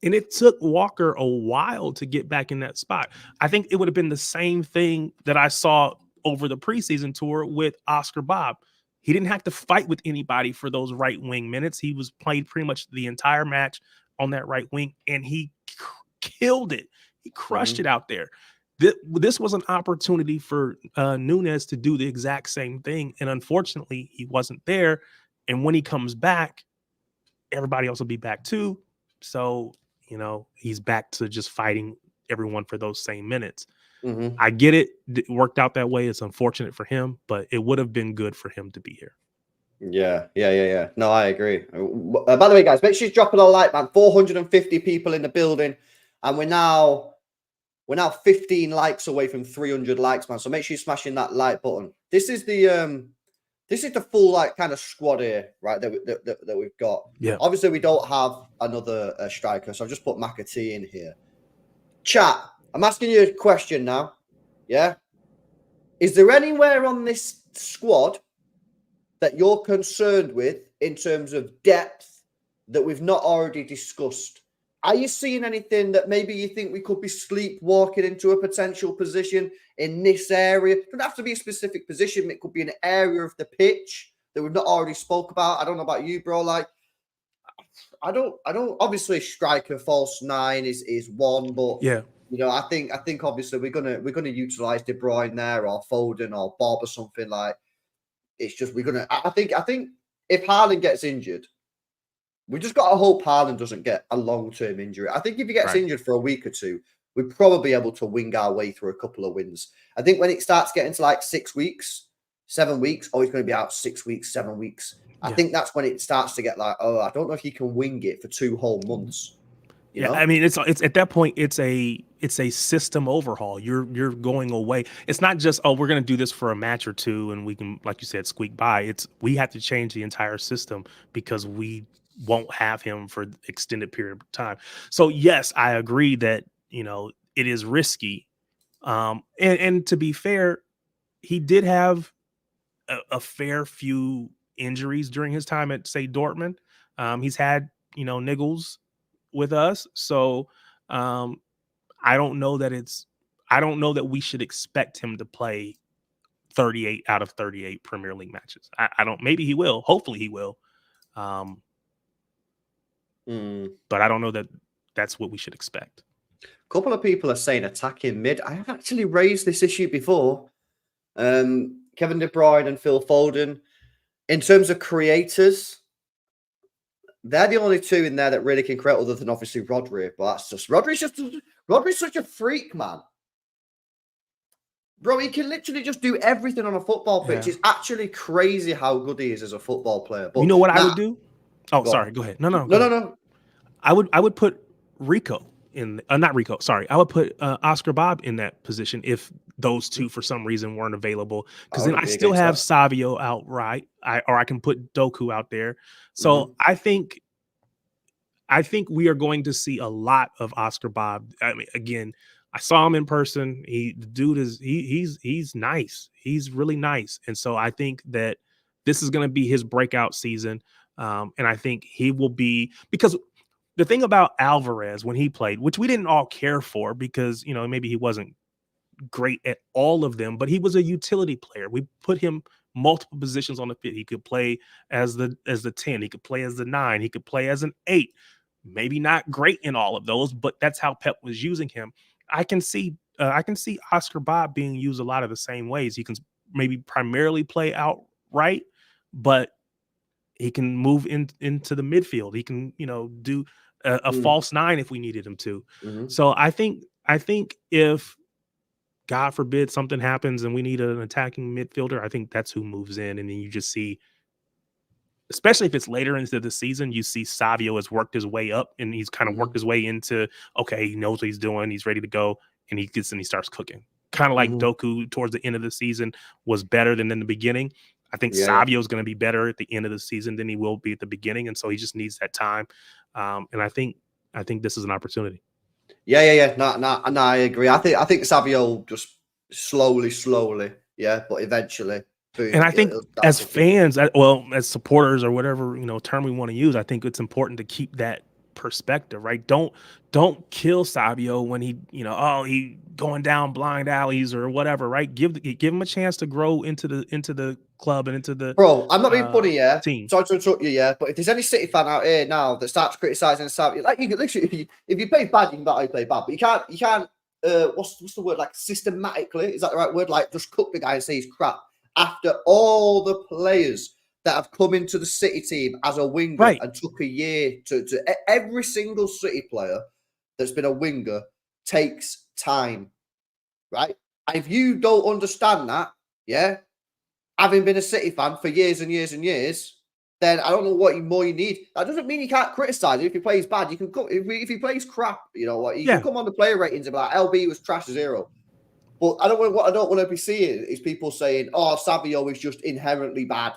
And it took Walker a while to get back in that spot. I think it would have been the same thing that I saw over the preseason tour with Oscar Bobb. He didn't have to fight with anybody for those right wing minutes. He was played pretty much the entire match on that right wing, and he killed it. He crushed it out there. This was an opportunity for Nunes to do the exact same thing, and unfortunately, he wasn't there. And when he comes back, everybody else will be back too. So, he's back to just fighting everyone for those same minutes. I get it. It worked out that way. It's unfortunate for him, but it would have been good for him to be here. Yeah. No, I agree. By the way, guys, make sure you're dropping a like, man. 450 people in the building, and we're now 15 likes away from 300 likes, man. So make sure you're smashing that like button. This is the full kind of squad here, right? That we've got. Yeah. Obviously, we don't have another striker, so I've just put McAtee in here. Chat, I'm asking you a question now. Yeah. Is there anywhere on this squad that you're concerned with in terms of depth that we've not already discussed? Are you seeing anything that maybe you think we could be sleepwalking into a potential position in this area? It doesn't have to be a specific position. It could be an area of the pitch that we've not already spoke about. I don't know about you, bro. I don't obviously striker false nine is one, but yeah. I think obviously we're gonna utilize De Bruyne there or Foden or Bobb or something like. It's just I think if Haaland gets injured, we just got to hope Haaland doesn't get a long-term injury. I think if he gets injured for a week or two, we'd probably be able to wing our way through a couple of wins. I think when it starts getting to 6 weeks, 7 weeks, he's going to be out 6 weeks, 7 weeks. I think that's when it starts to get I don't know if you can wing it for 2 whole months. You know? I mean, it's at that point, it's a system overhaul. You're going away. It's not just, we're going to do this for a match or two and we can, like you said, squeak by. We have to change the entire system because we won't have him for extended period of time. So yes, I agree that, it is risky. And to be fair, he did have a fair few injuries during his time at, say, Dortmund. He's had, niggles with us. So I don't know that we should expect him to play 38 out of 38 Premier League matches. I don't, maybe he will, hopefully he will. But I don't know that that's what we should expect. A couple of people are saying attacking mid. I have actually raised this issue before. Kevin De Bruyne and Phil Foden. In terms of creators, they're the only two in there that really can create, other than obviously Rodri. But that's just Rodri's such a freak, man. Bro, he can literally just do everything on a football pitch. Yeah. It's actually crazy how good he is as a football player. But you know what I would do? Oh, sorry. Go ahead. No. I would put Rico in, not Rico. Sorry, I would put Oscar Bobb in that position if those two for some reason weren't available. Because then I still have Savio outright, or I can put Doku out there. So I think we are going to see a lot of Oscar Bobb. I mean, again, I saw him in person. The dude is he's nice. He's really nice, and so I think that this is going to be his breakout season. And I think he will be, because the thing about Alvarez when he played, which we didn't all care for because, maybe he wasn't great at all of them, but he was a utility player. We put him multiple positions on the field. He could play as the 10, he could play as the 9, he could play as an 8. Maybe not great in all of those, but that's how Pep was using him. I can see Oscar Bobb being used a lot of the same ways. He can maybe primarily play outright, but he can move into the midfield. He can, do a false nine if we needed him to. Mm-hmm. So I think if God forbid something happens and we need an attacking midfielder, I think that's who moves in. And then you just see, especially if it's later into the season, you see Savio has worked his way up and he's kind of worked his way into, okay, he knows what he's doing. He's ready to go. And he starts cooking. Kind of like Doku towards the end of the season was better than in the beginning. I think Savio is going to be better at the end of the season than he will be at the beginning. And so he just needs that time. And I think this is an opportunity. Yeah. No, I agree. I think Savio just slowly, yeah, but eventually. Boom, and I think as fans, as supporters or whatever term we want to use, I think it's important to keep that perspective, right? Don't kill Savio when he he going down blind alleys or whatever, right? Give him a chance to grow into the club and into the I'm not being funny, team. Sorry to interrupt you, but if there's any City fan out here now that starts criticizing Savio, like, you can literally, if you play bad, you can battle you play bad, but you can't what's the word, like, systematically, is that the right word, like, just cook the guy and say he's crap after all the players that have come into the City team as a winger and took a year to every single City player that's been a winger takes time, right? And if you don't understand that, having been a City fan for years and years and years, then I don't know what more you need. That doesn't mean you can't criticize him. If he plays bad, you can come. If he plays crap, you know what? You can come on the player ratings and be like, LB was trash 0. But what I don't want to be seeing is people saying, "Oh, Savio is just inherently bad."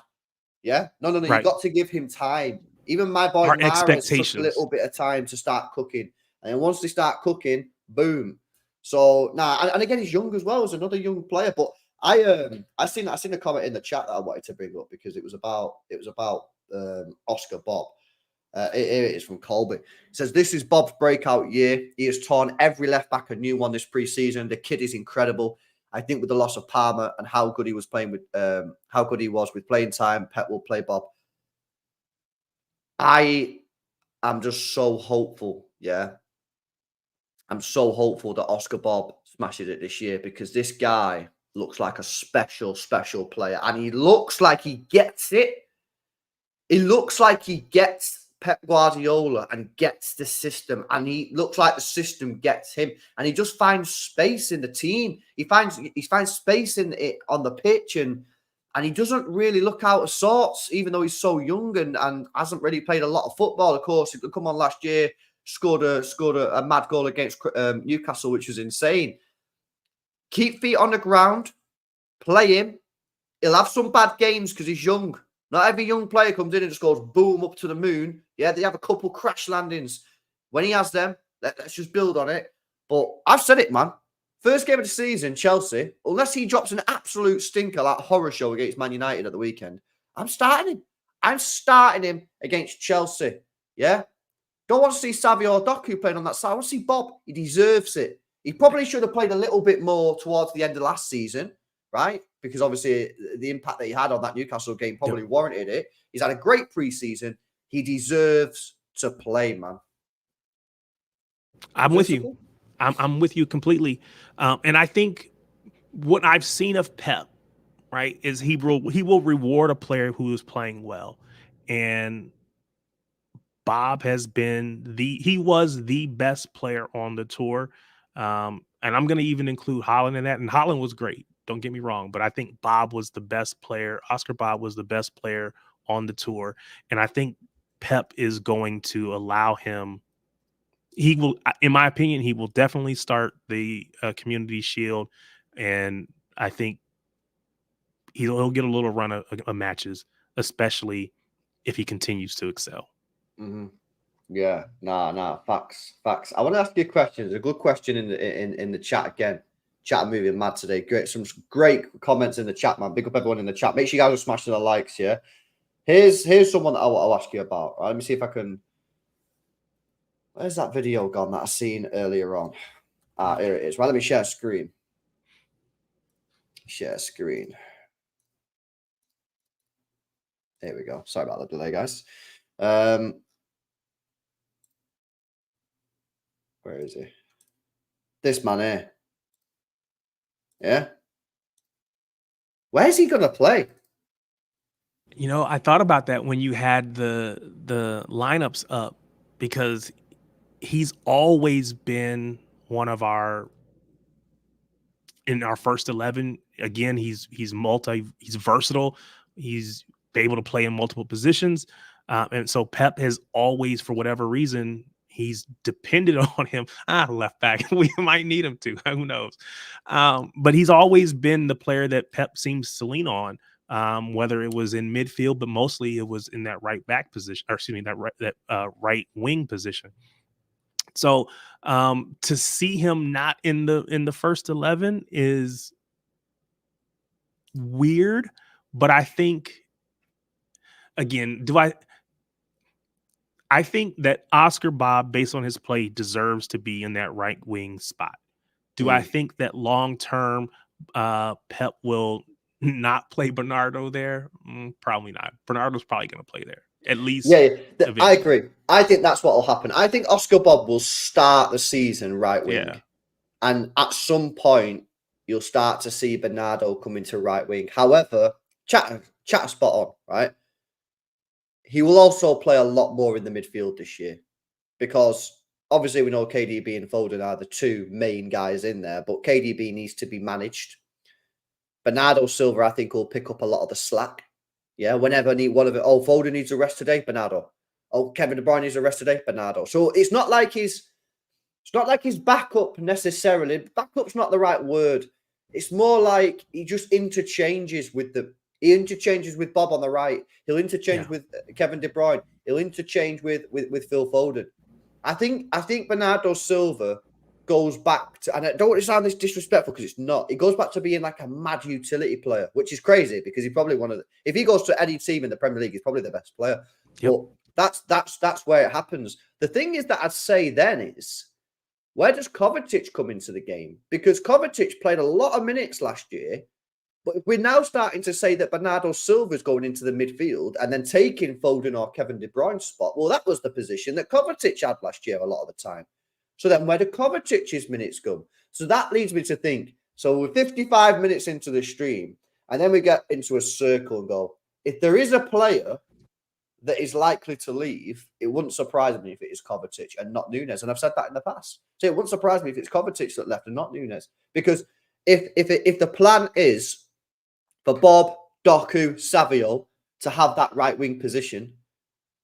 Yeah, no. You've got to give him time. Even my boy Mahrez took a little bit of time to start cooking, and then once they start cooking, boom. So and again, he's young as well as another young player. But I seen a comment in the chat that I wanted to bring up because it was about Oscar Bobb. Here it is from Colby. It says, "This is Bobb's breakout year. He has torn every left back a new one this preseason. The kid is incredible. I think with the loss of Palmer and how good he was with playing time, Pep will play Bobb." I am just so hopeful. Yeah, I'm so hopeful that Oscar Bobb smashes it this year because this guy looks like a special player, and he looks like he gets it. He looks like he gets Pep Guardiola and gets the system, and he looks like the system gets him, and he just finds space in the team. He finds space in it on the pitch, and he doesn't really look out of sorts, even though he's so young and hasn't really played a lot of football. Of course, he could come on last year, scored a mad goal against Newcastle, which was insane. Keep feet on the ground, play him. He'll have some bad games because he's young. Not every young player comes in and just goes boom up to the moon. Yeah, they have a couple crash landings. When he has them, let's just build on it. But I've said it, man. First game of the season, Chelsea, unless he drops an absolute stinker like horror show against Man United at the weekend, I'm starting him. I'm starting him against Chelsea. Yeah? Don't want to see Savio or Doku playing on that side. I want to see Bobb. He deserves it. He probably should have played a little bit more towards the end of last season, right? Because obviously the impact that he had on that Newcastle game probably warranted it. He's had a great preseason. He deserves to play, man. I'm with you. I'm with you completely. And I think what I've seen of Pep, right, is he will reward a player who is playing well. And Bobb has been he was the best player on the tour. And I'm going to even include Haaland in that. And Haaland was great. Don't get me wrong. But I think Bobb was the best player. Oscar Bobb was the best player on the tour. And I think Pep is going to allow him. He will, in my opinion, he will definitely start the Community Shield. And I think he'll get a little run of matches, especially if he continues to excel. Mm-hmm. Yeah, nah, facts. I want to ask you a question. There's a good question in the chat again. Chat moving mad today. Great, some great comments in the chat, man. Big up everyone in the chat. Make sure you guys are smashing the likes. Yeah. Here's someone that I'll ask you about. Right? Let me see if I can. Where's that video gone that I seen earlier on? Here it is. Right, let me share screen. Share screen. There we go. Sorry about the delay, guys. Where is he? This man here. Yeah. Where's he gonna play? I thought about that when you had the lineups up, because he's always been one of in our first 11. Again, he's versatile. He's able to play in multiple positions. And so Pep has always, for whatever reason, he's depended on him. Left back. We might need him to. Who knows? But he's always been the player that Pep seems to lean on, whether it was in midfield, but mostly it was in that right back position, or excuse me, that right wing position. So to see him not in the first 11 is weird, but I think, again, I think that Oscar Bobb, based on his play, deserves to be in that right wing spot. Do I think that long term Pep will not play Bernardo there? Probably not. Bernardo's probably going to play there at least. Yeah, I agree. I think that's what will happen. I think Oscar Bobb will start the season right wing, and at some point you'll start to see Bernardo come into right wing. However, chat spot on, right? He will also play a lot more in the midfield this year because obviously we know KDB and Foden are the two main guys in there, but KDB needs to be managed. Bernardo Silva, I think, will pick up a lot of the slack. Yeah, whenever I need one of it. Oh, Foden needs a rest today, Bernardo. Oh, Kevin De Bruyne needs a rest today, Bernardo. So it's not like he's backup necessarily. Backup's not the right word. It's more like he just interchanges with Bobb on the right. He'll interchange with Kevin De Bruyne. He'll interchange with Phil Foden. I think Bernardo Silva goes back to, and I don't want to sound this disrespectful because it's not. It goes back to being like a mad utility player, which is crazy because he probably if he goes to any team in the Premier League, he's probably the best player. Yep. But that's where it happens. The thing is that I'd say then is, where does Kovacic come into the game? Because Kovacic played a lot of minutes last year, but we're now starting to say that Bernardo Silva is going into the midfield and then taking Foden or Kevin De Bruyne's spot. Well, that was the position that Kovacic had last year a lot of the time. So then where do Kovacic's minutes go? So that leads me to think, so we're 55 minutes into the stream, and then we get into a circle and go, if there is a player that is likely to leave, it wouldn't surprise me if it is Kovacic and not Nunes. And I've said that in the past. So it wouldn't surprise me if it's Kovacic that left and not Nunes. Because if the plan is for Bobb, Doku, Savio to have that right wing position,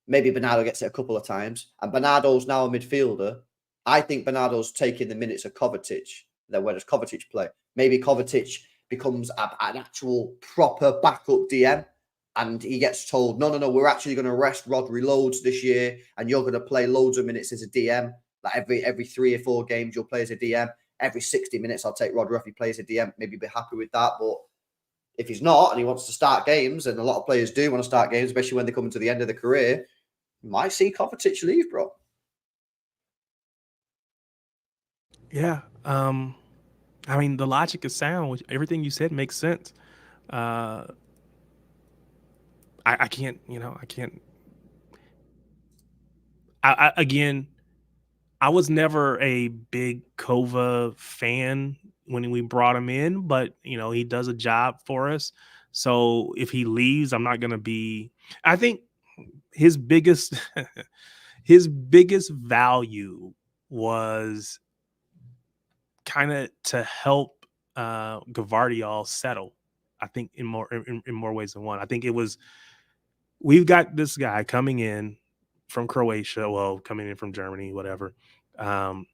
maybe Bernardo gets it a couple of times, and Bernardo's now a midfielder. I think Bernardo's taking the minutes of Kovacic. Then where does Kovacic play? Maybe Kovacic becomes an actual proper backup DM, and he gets told, no, we're actually going to rest Rodri loads this year, and you're going to play loads of minutes as a DM. Like every 3 or 4 games, you'll play as a DM. Every 60 minutes, I'll take Rodri if he plays a DM. Maybe be happy with that. But if he's not, and he wants to start games, and a lot of players do want to start games, especially when they come to the end of the career, you might see Kovacic leave, bro. Yeah. I mean, the logic is sound. Everything you said makes sense. I can't. Again, I was never a big Kova fan when we brought him in, but he does a job for us. So if he leaves, I'm not going to be. I think his biggest value was kind of to help Gvardiol settle. I think in more ways than one. I think it was, we've got this guy coming in from Croatia, well, coming in from Germany, whatever. And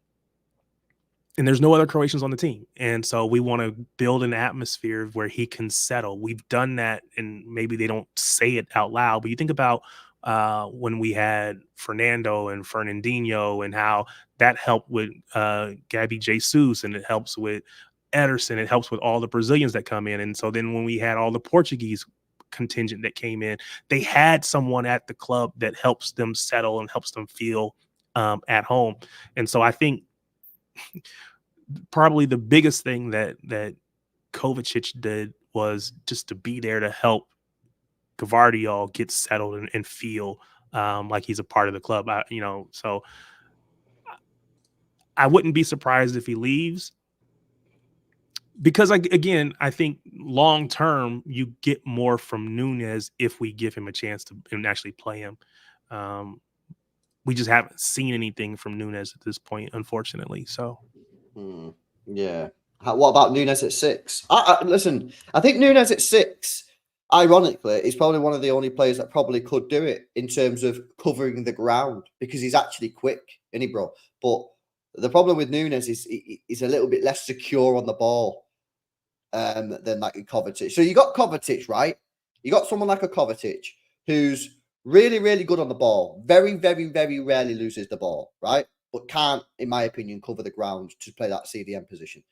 there's no other Croatians on the team. And so we want to build an atmosphere where he can settle. We've done that, and maybe they don't say it out loud, but you think about when we had Fernando and Fernandinho and how that helped with Gabi Jesus, and it helps with Ederson. It helps with all the Brazilians that come in. And so then when we had all the Portuguese contingent that came in, they had someone at the club that helps them settle and helps them feel at home. And so I think probably the biggest thing that Kovacic did was just to be there to help Gvardiol get settled and feel like he's a part of the club. So I wouldn't be surprised if he leaves, because I think long term you get more from Nunes if we give him a chance to and actually play him. we just haven't seen anything from Nunes at this point, unfortunately. So, Yeah. What about Nunes at 6? Listen, I think Nunes at 6, ironically, is probably one of the only players that probably could do it in terms of covering the ground because he's actually quick, isn't he, bro? But the problem with Nunes is he's a little bit less secure on the ball than like Kovacic. So you got Kovacic, right? You got someone like a Kovacic who's really, really good on the ball. Very, very, very rarely loses the ball, right? But can't, in my opinion, cover the ground to play that CDM position.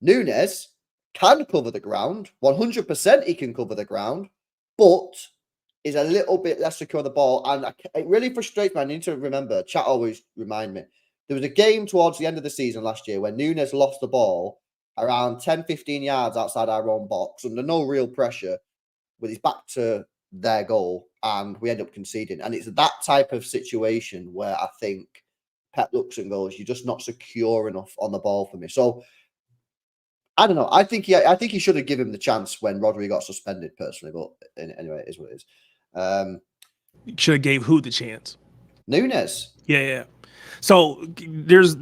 Nunes can cover the ground. 100% he can cover the ground, but is a little bit less secure on the ball. And it really frustrates me. I need to remember, chat always remind me. There was a game towards the end of the season last year when Nunes lost the ball around 10, 15 yards outside our own box under no real pressure with his back to their goal, and we end up conceding. And it's that type of situation where I think Pep looks and goes, you're just not secure enough on the ball for me. So I don't know. I think he should have given him the chance when Rodri got suspended, personally. But anyway, it is what it is. Should have gave who the chance? Nunes. Yeah. So there's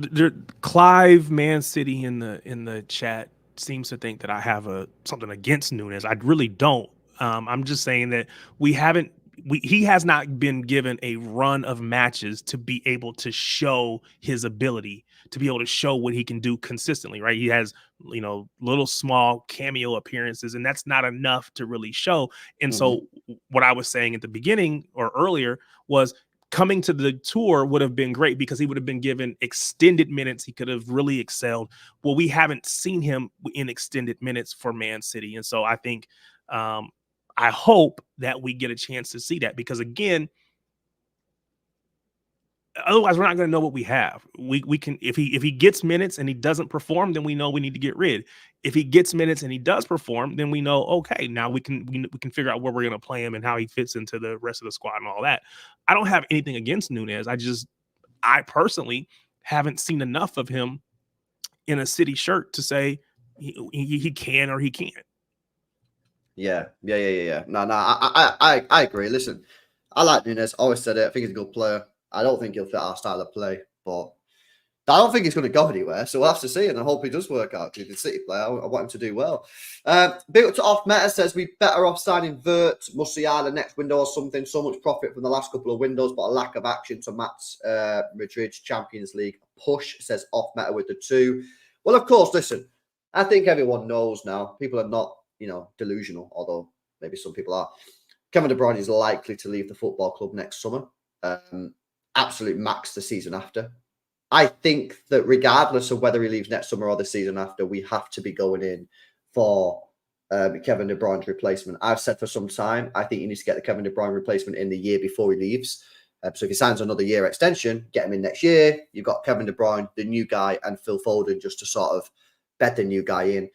Clive Man City in the chat seems to think that I have something against Nunes. I really don't. I'm just saying that he has not been given a run of matches to be able to show his ability, to be able to show what he can do consistently, right? He has, little small cameo appearances, and that's not enough to really show. And so what I was saying at the beginning or earlier was coming to the tour would have been great because he would have been given extended minutes. He could have really excelled. Well, we haven't seen him in extended minutes for Man City. And so I think, I hope that we get a chance to see that because, again, otherwise we're not going to know what we have. We can, if he gets minutes and he doesn't perform, then we know we need to get rid. If he gets minutes and he does perform, then we know, okay, now we can figure out where we're going to play him and how he fits into the rest of the squad and all that. I don't have anything against Nunes. I personally haven't seen enough of him in a City shirt to say he can or he can't. Yeah. No, I agree. Listen, I like Nunes. Always said it. I think he's a good player. I don't think he'll fit our style of play, but I don't think he's going to go anywhere. So we'll have to see, and I hope he does work out. He's a City player. I want him to do well. Big up to Off Meta says we better off signing Vert, Musiala next window or something. So much profit from the last couple of windows, but a lack of action to match Madrid's Champions League push, says Off Meta with the 2. Well, of course, listen, I think everyone knows now. People are not, delusional, although maybe some people are. Kevin De Bruyne is likely to leave the football club next summer. Absolute max the season after. I think that regardless of whether he leaves next summer or the season after, we have to be going in for Kevin De Bruyne's replacement. I've said for some time, I think he needs to get the Kevin De Bruyne replacement in the year before he leaves. So if he signs another year extension, get him in next year. You've got Kevin De Bruyne, the new guy, and Phil Foden just to sort of bed the new guy in.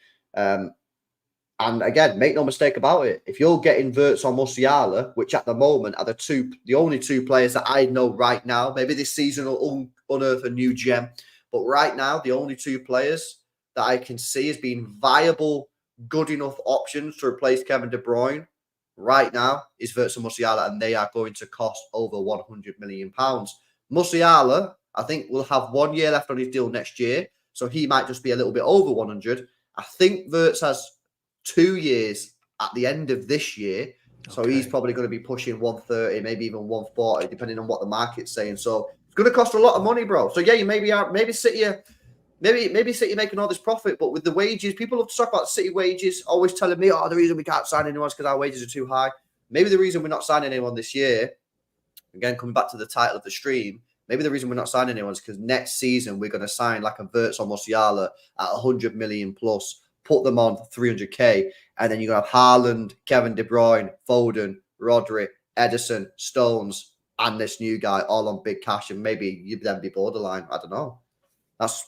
And again, make no mistake about it. If you're getting Wirtz or Musiala, which at the moment are the only 2 players that I know right now, maybe this season will unearth a new gem, but right now, the only 2 players that I can see as being viable, good enough options to replace Kevin De Bruyne right now is Wirtz and Musiala, and they are going to cost over £100 million. Musiala, I think, will have 1 year left on his deal next year, so he might just be a little bit over 100. I think Wirtz has 2 years at the end of this year. So he's probably going to be pushing 130, maybe even 140, depending on what the market's saying. So it's going to cost a lot of money, bro. So yeah, you maybe City making all this profit, but with the wages, people love to talk about City wages, always telling me, the reason we can't sign anyone is because our wages are too high. Maybe the reason we're not signing anyone this year, again, coming back to the title of the stream, maybe the reason we're not signing anyone is because next season we're going to sign like a Wirtz or Musiala at 100 million plus, put them on 300k, and then you're going to have Haaland, Kevin De Bruyne, Foden, Rodri, Ederson, Stones, and this new guy all on big cash, and maybe you'd then be borderline. I don't know. That's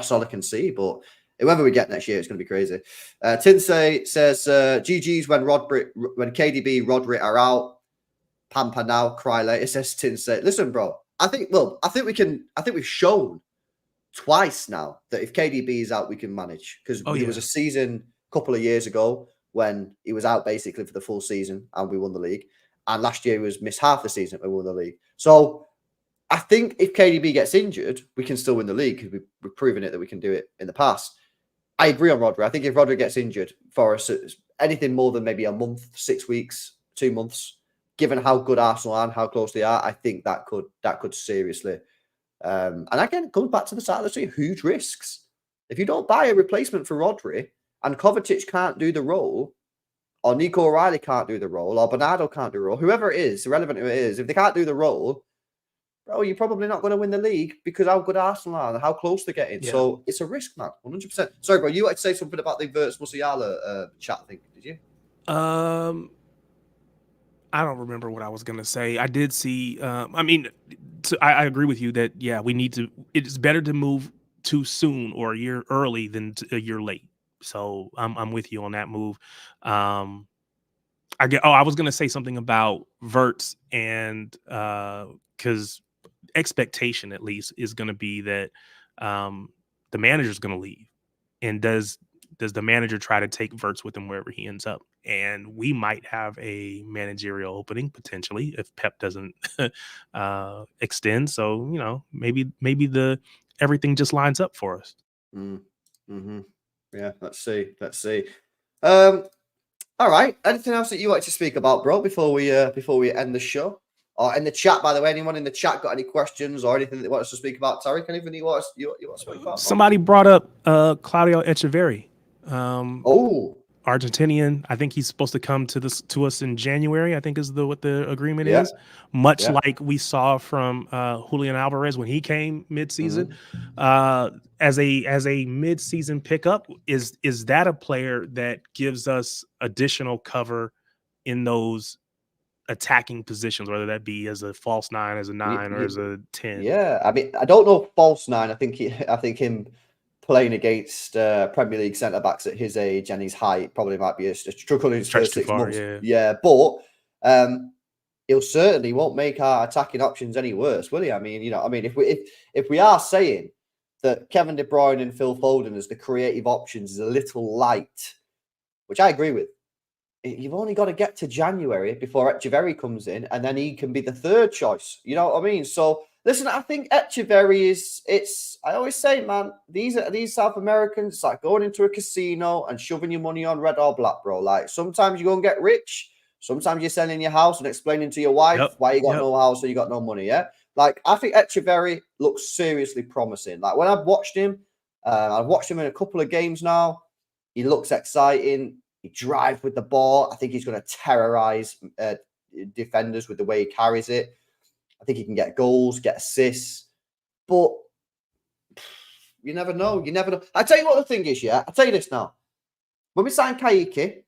all I can see, but whoever we get next year, it's going to be crazy. Tinsay says, GG's when KDB, Rodri are out. Pampa now, cry later, says Tinsay. Listen, bro, I think we've shown twice now that if KDB is out, we can manage, because there was a season a couple of years ago when he was out basically for the full season and we won the league, and last year he was missed half the season and we won the league. So I think if KDB gets injured, we can still win the league because we've proven it that we can do it in the past. I agree on Rodri. I think if Rodri gets injured for us, anything more than maybe a month, 6 weeks, 2 months, given how good Arsenal are and how close they are, I think that could seriously. And again, it comes back to the side of the street, huge risks. If you don't buy a replacement for Rodri and Kovacic can't do the role, or Nico O'Reilly can't do the role, or Bernardo can't do the role, whoever it is, irrelevant who it is, if they can't do the role, bro, you're probably not going to win the league because how good Arsenal are and how close they're getting. Yeah. So it's a risk, man, 100%. Sorry, bro, you wanted to say something about the Verts Musiala chat thing, did you? I don't remember what I was going to say. I did see, I mean, I agree with you that, yeah, it's better to move too soon or a year early than a year late. So I'm with you on that move. I was going to say something about Verts and because expectation at least is going to be that the manager's going to leave. And does the manager try to take Verts with him wherever he ends up? And we might have a managerial opening potentially if Pep doesn't extend. So, maybe everything just lines up for us. Mm-hmm. Yeah, let's see. All right. Anything else that you like to speak about, bro, before we end the show? Or in the chat, by the way, anyone in the chat got any questions or anything that they want us to speak about? Tariq, anything you want to speak about? Somebody brought up Claudio Echeverri. Argentinian. I think he's supposed to come to us in January, I think is what the agreement is. Much like we saw from Julian Alvarez when he came mid-season. As a mid-season pickup, is that a player that gives us additional cover in those attacking positions, whether that be as a false 9, as a 9, or as a 10? Yeah, I mean, I don't know false 9. I think him playing against Premier League centre backs at his age and his height probably might be a struggle in his first 6 months. Yeah, but he'll certainly won't make our attacking options any worse, will he? I mean, if we are saying that Kevin De Bruyne and Phil Foden as the creative options is a little light, which I agree with. You've only got to get to January before Echeverri comes in, and then he can be the third choice. You know what I mean? So listen, I think Echeverri I always say, man, these South Americans, it's like going into a casino and shoving your money on red or black, bro. Like sometimes you go and get rich, sometimes you're selling your house and explaining to your wife why you got no house or you got no money. Yeah. Like I think Echeverri looks seriously promising. Like when I've watched him in a couple of games now. He looks exciting. He drives with the ball. I think he's going to terrorize defenders with the way he carries it. I think he can get goals, get assists. But you never know. I tell you what the thing is, yeah? I'll tell you this now. When we signed Kaique,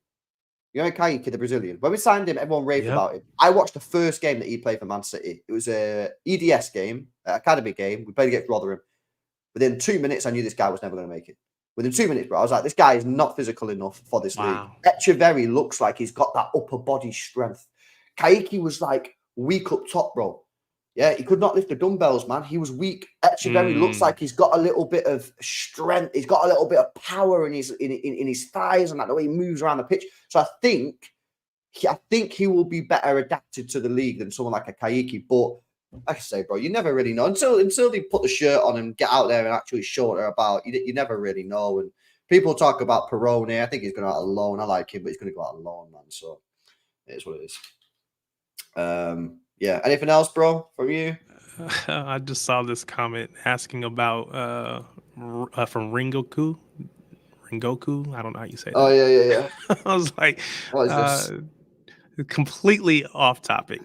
Kaique, the Brazilian, when we signed him, everyone raved about him. I watched the first game that he played for Man City. It was a EDS game, academy game. We played against Rotherham. Within 2 minutes, I knew this guy was never going to make it. Within 2 minutes, bro, I was like, this guy is not physical enough for this league. Echeverri looks like he's got that upper body strength. Kaique was like weak up top, bro. Yeah, he could not lift the dumbbells, man. He was weak. Echeverri looks like he's got a little bit of strength. He's got a little bit of power in his thighs and the way he moves around the pitch. So I think he will be better adapted to the league than someone like a Kaique. But like I say, bro, you never really know until they put the shirt on and get out there and actually show what they're about. You never really know. And people talk about Perone. I think he's going to go out alone. I like him, but he's going to go out alone, man. So it is what it is. Yeah. Anything else, bro, from you? I just saw this comment asking about from Ringoku. I don't know how you say that. Oh yeah. I was like, what is this? Completely off topic.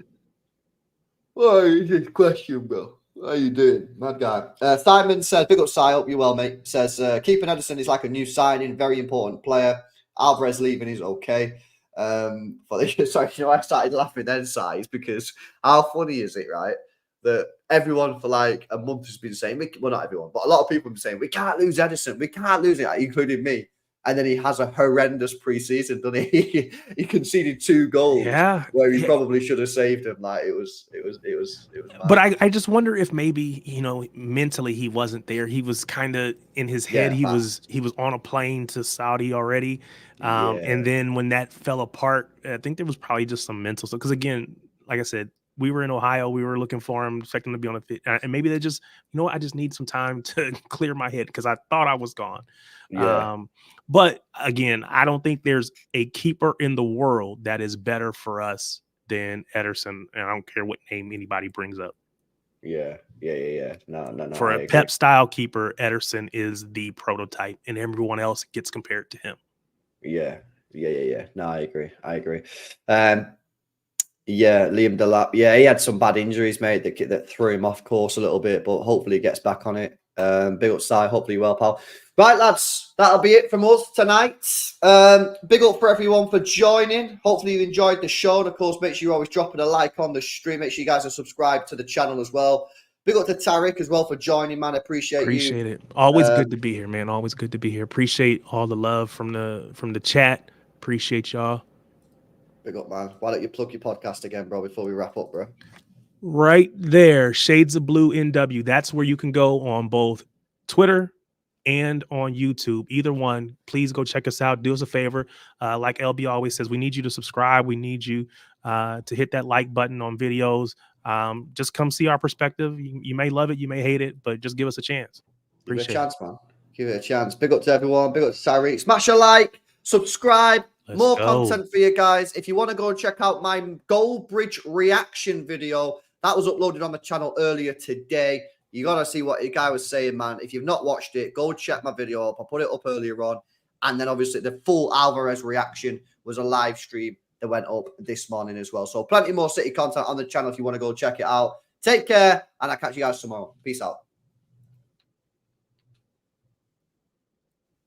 What is this question, bro? How you doing? Mad guy. Simon said, big up Si, hope you're well, mate. Says, keeping Edison is like a new signing, very important player. Alvarez leaving is okay. Sorry, I started laughing then, Si, because how funny is it, right? That everyone for like a month has been saying, well, not everyone, but a lot of people have been saying, we can't lose Edison. We can't lose it, including me. And then he has a horrendous preseason, doesn't he? He conceded 2 goals where he probably should have saved him. Like it was mad. But I just wonder if maybe, mentally he wasn't there. He was kind of in his head. He was on a plane to Saudi already. And then when that fell apart, I think there was probably just some mental stuff. Because again, like I said, we were in Ohio. We were looking for him, expecting him to be on the fit. And maybe they just, you know what, I just need some time to clear my head because I thought I was gone. Yeah. But again, I don't think there's a keeper in the world that is better for us than Ederson. And I don't care what name anybody brings up. Yeah. No. For a Pep style keeper, Ederson is the prototype, and everyone else gets compared to him. Yeah. No, I agree. Yeah, Liam Delap. Yeah, he had some bad injuries, mate, that threw him off course a little bit, but hopefully he gets back on it. Big up, Si. Hopefully well, pal. Right, lads, that'll be it from us tonight. Big up for everyone for joining. Hopefully you enjoyed the show. And of course, make sure you're always dropping a like on the stream. Make sure you guys are subscribed to the channel as well. Big up to Tarek as well for joining, man. Appreciate it. Always good to be here, man. Always good to be here. Appreciate all the love from the chat. Appreciate y'all. Big up, man. Why don't you plug your podcast again, bro, before we wrap up, bro? Right there, Shades of Blue NW. That's where you can go on both Twitter and on YouTube. Either one, please go check us out. Do us a favor. Like LB always says, we need you to subscribe. We need you to hit that like button on videos. Just come see our perspective. You may love it, you may hate it, but just give us a chance. Appreciate Give it a chance, man. Give it a chance. Big up to everyone. Big up to Sari. Smash a like, subscribe. More content for you guys. If you want to go and check out my Goal Bridge reaction video, that was uploaded on the channel earlier today. You got to see what the guy was saying, man. If you've not watched it, go check my video up. I put it up earlier on. And then obviously the full Alvarez reaction was a live stream that went up this morning as well. So plenty more City content on the channel if you want to go check it out. Take care, and I'll catch you guys tomorrow. Peace out.